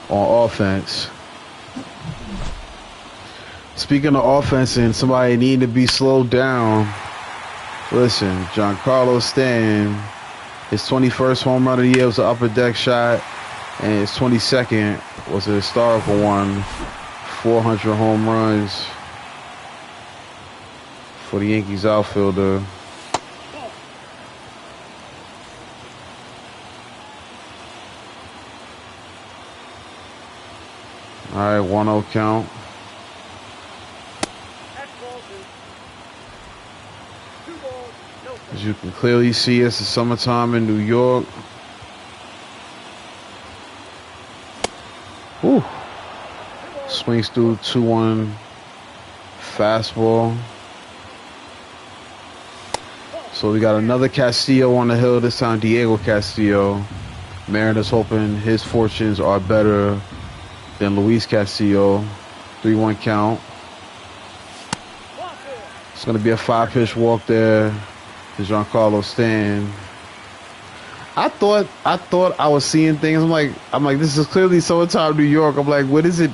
on offense. Speaking of offense and somebody needing to be slowed down, listen, Giancarlo Stanton, his 21st home run of the year was an upper deck shot, and his 22nd was a historical one, 400 home runs for the Yankees outfielder. All right, 1-0 count. As you can clearly see, it's the summertime in New York. Whew. Swings through 2-1 fastball. So we got another Castillo on the hill, this time Diego Castillo. Mariners hoping his fortunes are better than Luis Castillo. 3-1 count. It's going to be a 5-pitch walk there to Giancarlo Stanton. I thought I was seeing things. I'm like, this is clearly summertime New York. I'm like, what is it?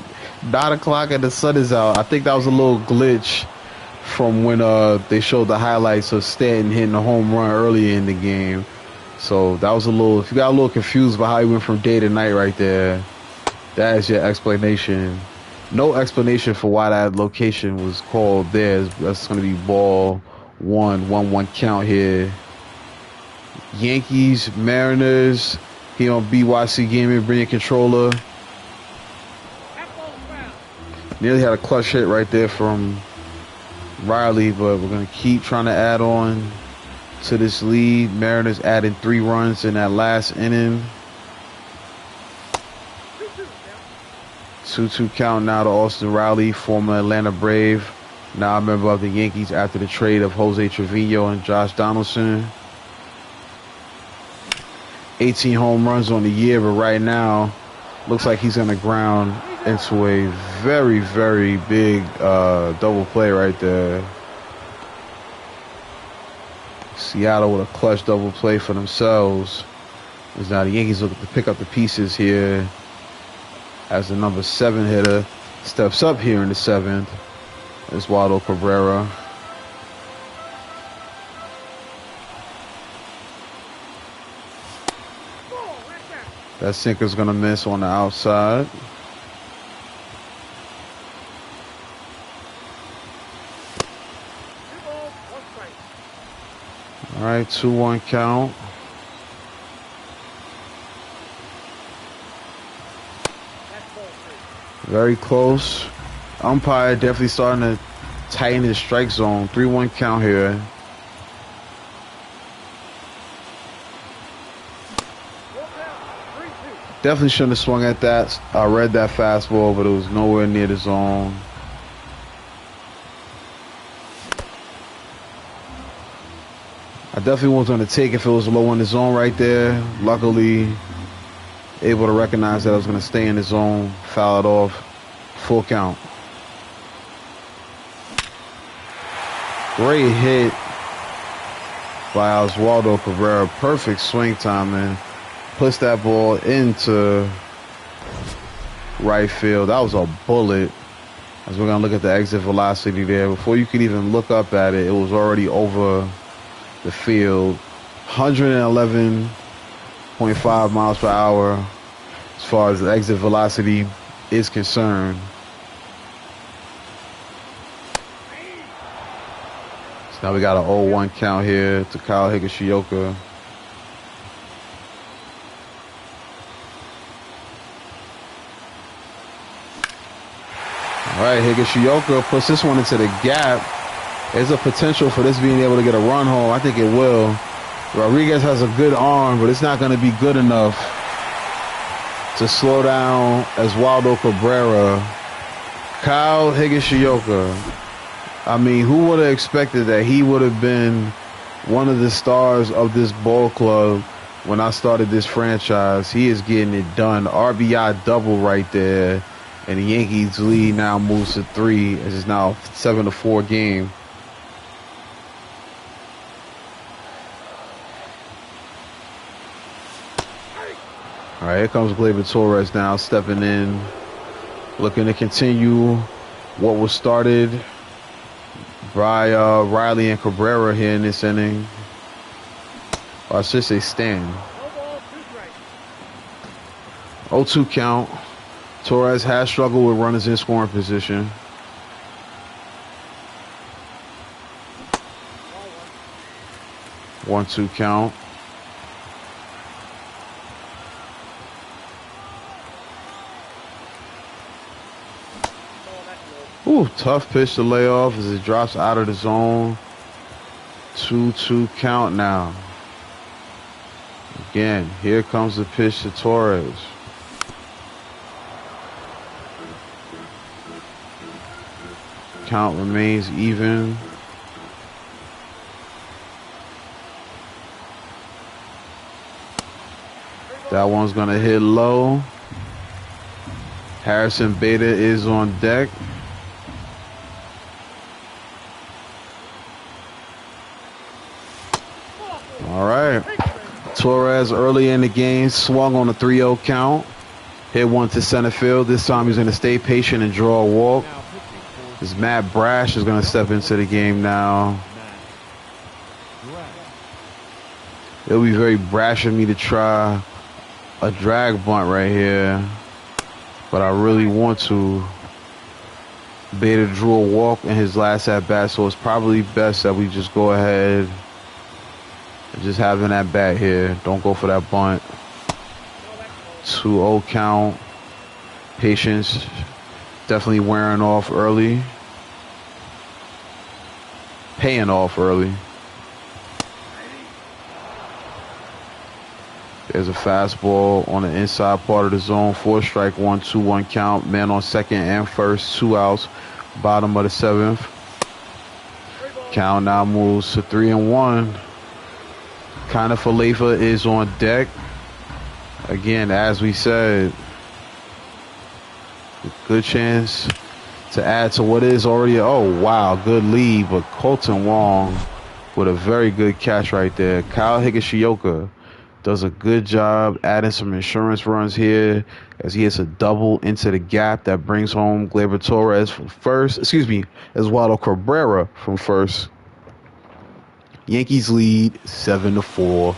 9 o'clock and the sun is out. I think that was a little glitch from when they showed the highlights of Stanton hitting a home run early in the game. So that was a little, if you got a little confused about how he went from day to night right there, that is your explanation. No explanation for why that location was called there. That's going to be ball 1-1 count here. Yankees, Mariners, here on BYC Gaming, bringing controller. Nearly had a clutch hit right there from Riley, but we're going to keep trying to add on to this lead. Mariners adding 3 runs in that last inning. 2-2 count now to Austin Riley, former Atlanta Brave, now a member of the Yankees after the trade of Jose Trevino and Josh Donaldson. 18 home runs on the year, but right now looks like he's going to ground into a very, very big double play right there. Seattle with a clutch double play for themselves. As now the Yankees looking to pick up the pieces here as the number 7 hitter steps up here in the 7th. Oswaldo Cabrera. That sinker's going to miss on the outside. All right, 2-1 count. Very close. Umpire definitely starting to tighten his strike zone. 3-1 count here. Definitely shouldn't have swung at that. I read that fastball, but it was nowhere near the zone. I definitely was going to take if it was low in the zone right there. Luckily, able to recognize that I was going to stay in the zone, foul it off, full count. Great hit by Oswaldo Cabrera. Perfect swing timing. Puts that ball into right field. That was a bullet. As we're going to look at the exit velocity there. Before you could even look up at it, it was already over the field. 111.5 miles per hour as far as the exit velocity is concerned. So now we got an 0-1 count here to Kyle Higashioka. All right, Higashioka puts this one into the gap. There's a potential for this being able to get a run home. I think it will. Rodriguez has a good arm, but it's not going to be good enough to slow down Oswaldo Cabrera. Kyle Higashioka. I mean, who would have expected that he would have been one of the stars of this ball club when I started this franchise? He is getting it done. RBI double right there. And the Yankees lead now moves to 3. As it's now 7-4 game. All right, here comes Gleyber Torres now stepping in, looking to continue what was started by Riley and Cabrera here in this inning. Or I should say Stan. 0-2 count. Torres has struggled with runners in scoring position. One, 2 count. Ooh, tough pitch to lay off as it drops out of the zone. 2-2 count now. Again, here comes the pitch to Torres. Count remains even. That one's gonna hit low. Harrison Beta is on deck. All right. Torres early in the game swung on a 3-0 count. Hit one to center field. This time he's going to stay patient and draw a walk. This Matt Brash is going to step into the game now. It'll be very brash of me to try a drag bunt right here, but I really want to. Beta drew a walk in his last at bat, so it's probably best that we just go ahead. Just having that bat here. Don't go for that bunt. 2-0 count. Patience definitely wearing off early. Paying off early. There's a fastball on the inside part of the zone. 4 strike, 1-2-1 count. Man on second and first. 2 outs. Bottom of the 7th. Count now moves to 3-1. Kind of Falefa is on deck. Again, as we said, good chance to add to what is already. Oh, wow. Good lead. But Colton Wong with a very good catch right there. Kyle Higashioka does a good job adding some insurance runs here as he hits a double into the gap that brings home Gleyber Torres from first. Excuse me, Eduardo Cabrera from first. Yankees lead 7-4.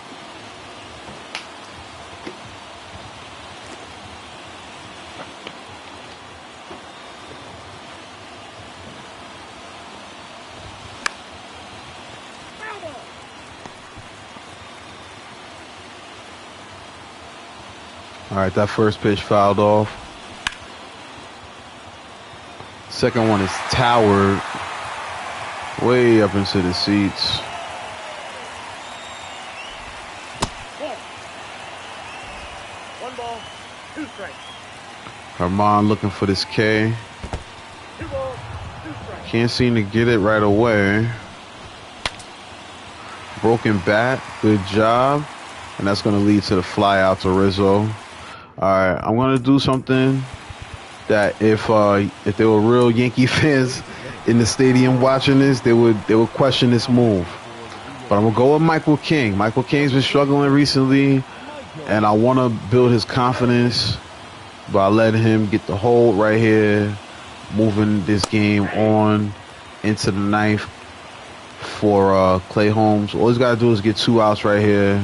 All right, that first pitch fouled off. Second one is towered way up into the seats. Herman looking for this K. Can't seem to get it right away. Broken bat. Good job. And that's going to lead to the fly out to Rizzo. All right, I'm going to do something that if there were real Yankee fans in the stadium watching this, they would question this move. But I'm going to go with Michael King. Michael King's been struggling recently, and I want to build his confidence by letting him get the hold right here, moving this game on into the ninth for Clay Holmes. All he's got to do is get 2 outs right here.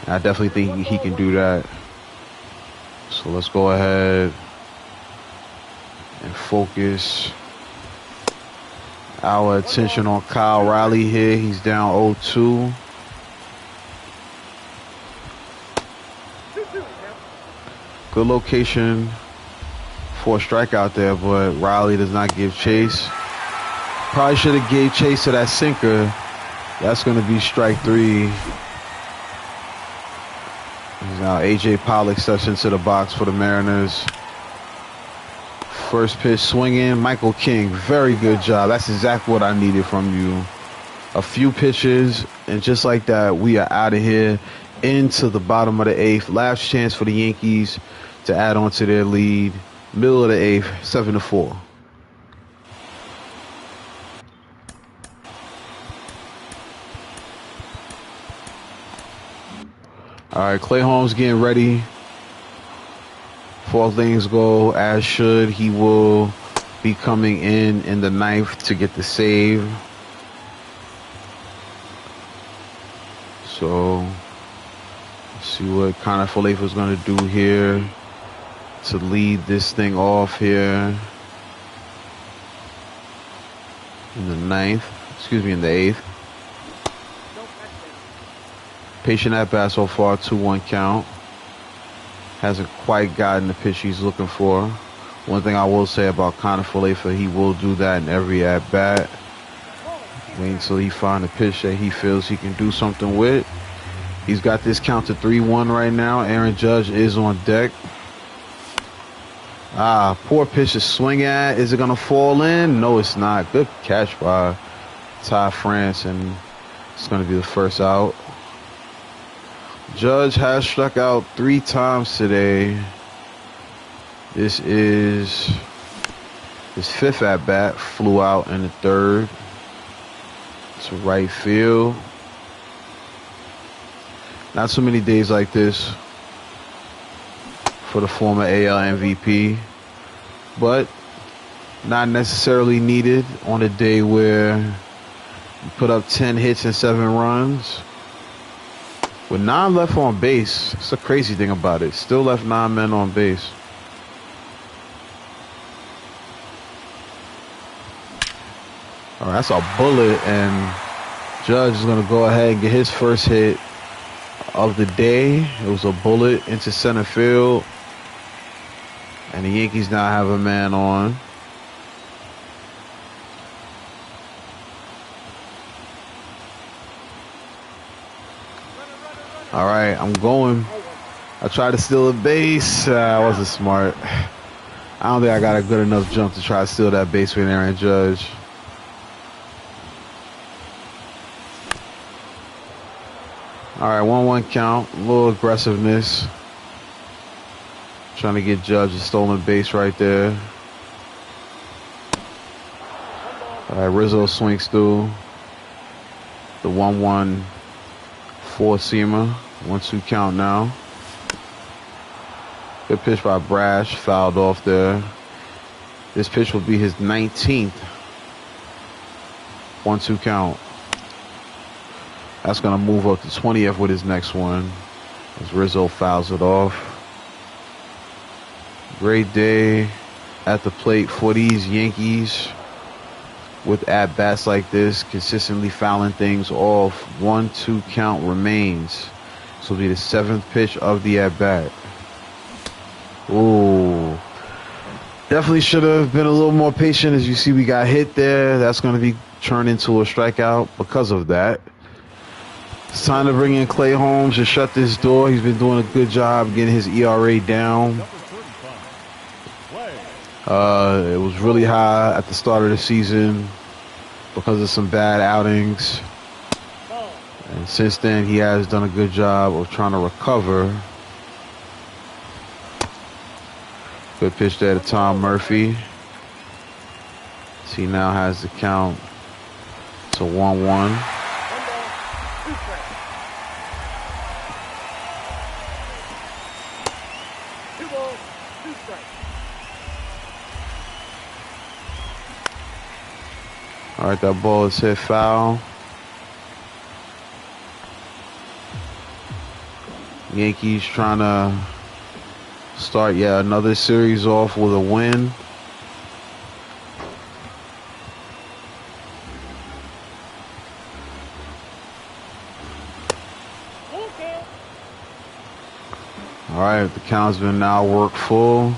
And I definitely think he can do that. So let's go ahead and focus our attention on Kyle Riley here. He's down 0-2. Good location for a strikeout there, but Riley does not give chase. Probably should have gave chase to that sinker. That's going to be strike 3. Now A.J. Pollock steps into the box for the Mariners. First pitch swinging. Michael King, very good job. That's exactly what I needed from you. A few pitches, and just like that, we are out of here into the bottom of the eighth. Last chance for the Yankees to add on to their lead. Middle of the eighth, 7-4. All right, Clay Holmes getting ready. If all things go as should, he will be coming in the ninth to get the save. So, let's see what Connor Falefa is going to do here to lead this thing off here in the ninth. Excuse me, in the eighth. Patient at bat so far, 2-1 count. Hasn't quite gotten the pitch he's looking for. One thing I will say about Connor Falefa, he will do that in every at bat. Wait until he finds a pitch that he feels he can do something with. He's got this count to 3-1 right now. Aaron Judge is on deck. Poor pitch to swing at. Is it going to fall in? No, it's not. Good catch by Ty France, and it's going to be the first out. Judge has struck out 3 times today. This is his 5th at bat. Flew out in the 3rd. To right field. Not so many days like this for the former AL MVP, but not necessarily needed on a day where you put up 10 hits and 7 runs. With 9 left on base, it's a crazy thing about it. Still left 9 men on base. All right, that's a bullet, and Judge is going to go ahead and get his first hit of the day. It was a bullet into center field, and the Yankees now have a man on. All right, I'm going. I tried to steal a base. I wasn't smart. I don't think I got a good enough jump to try to steal that base with Aaron Judge. All right, 1-1 count. A little aggressiveness. Trying to get Judge a stolen base right there. All right, Rizzo swings through. The 1-1 four-seamer. 1-2 count now. Good pitch by Brash. Fouled off there. This pitch will be his 19th. 1-2 count. That's going to move up to 20th with his next one as Rizzo fouls it off. Great day at the plate for these Yankees with at-bats like this, consistently fouling things off. 1-2 count remains. This will be the 7th pitch of the at-bat. Ooh. Definitely should have been a little more patient. As you see, we got hit there. That's going to be turned into a strikeout because of that. It's time to bring in Clay Holmes to shut this door. He's been doing a good job getting his ERA down. It was really high at the start of the season because of some bad outings. And since then, he has done a good job of trying to recover. Good pitch there to Tom Murphy. He now has the count to 1-1. All right, that ball is hit foul. Yankees trying to start another series off with a win. All right, the count's been now worked full.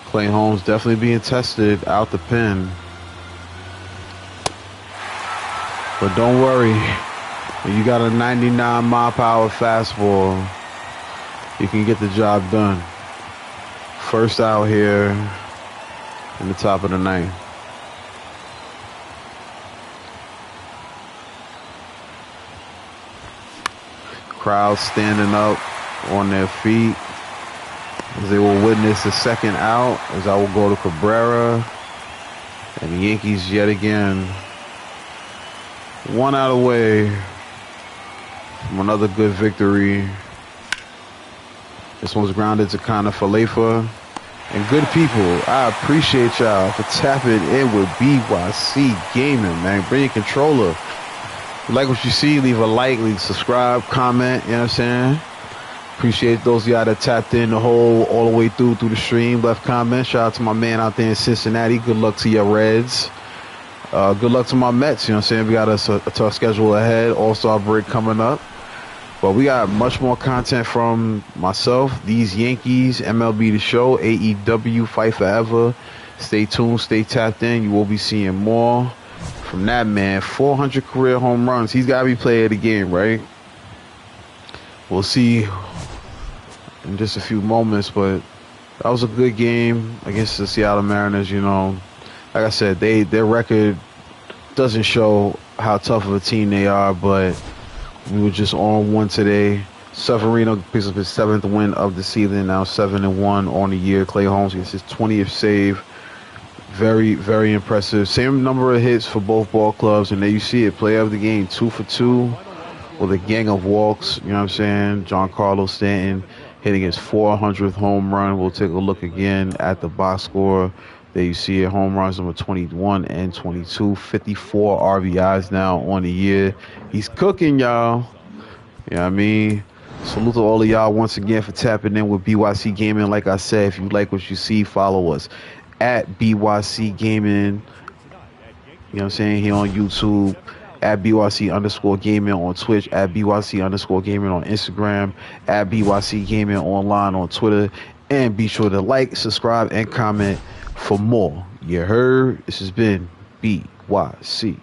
Clay Holmes definitely being tested out the pen. But don't worry, when you got a 99 mile per hour fastball, you can get the job done. First out here in the top of the ninth. Crowd standing up on their feet as they will witness the second out, as I will go to Cabrera. And the Yankees yet again one out away from another good victory. This one's grounded to kind of Falefa. And good people, I appreciate y'all for tapping in with BYC Gaming, man. Bring your controller. If you like what you see, leave a like, subscribe, comment, you know what I'm saying? Appreciate those of y'all that tapped in the whole, all the way through the stream, left comments. Shout out to my man out there in Cincinnati. Good luck to your Reds. Good luck to my Mets, you know what I'm saying? We got a tough schedule ahead. All-Star break coming up. But we got much more content from myself, these Yankees, MLB The Show, AEW, Fight Forever. Stay tuned, stay tapped in. You will be seeing more from that man. 400 career home runs. He's got to be player of the game, right? We'll see in just a few moments, but that was a good game against the Seattle Mariners, you know. Like I said, their record doesn't show how tough of a team they are, but we were just on one today. Severino picks up his 7th win of the season, now 7-1 on the year. Clay Holmes gets his 20th save. Very, very impressive. Same number of hits for both ball clubs, and there you see it. Player of the game, 2 for 2 with a gang of walks. You know what I'm saying? Giancarlo Stanton hitting his 400th home run. We'll take a look again at the box score. There you see it, home runs number 21 and 22, 54 RBIs now on the year. He's cooking, y'all. You know what I mean? Salute to all of y'all once again for tapping in with BYC Gaming. Like I said, if you like what you see, follow us at BYC Gaming. You know what I'm saying? Here on YouTube, at BYC_gaming on Twitch, at BYC_gaming on Instagram, at BYC Gaming online on Twitter. And be sure to like, subscribe, and comment for more. You heard? This has been BYC.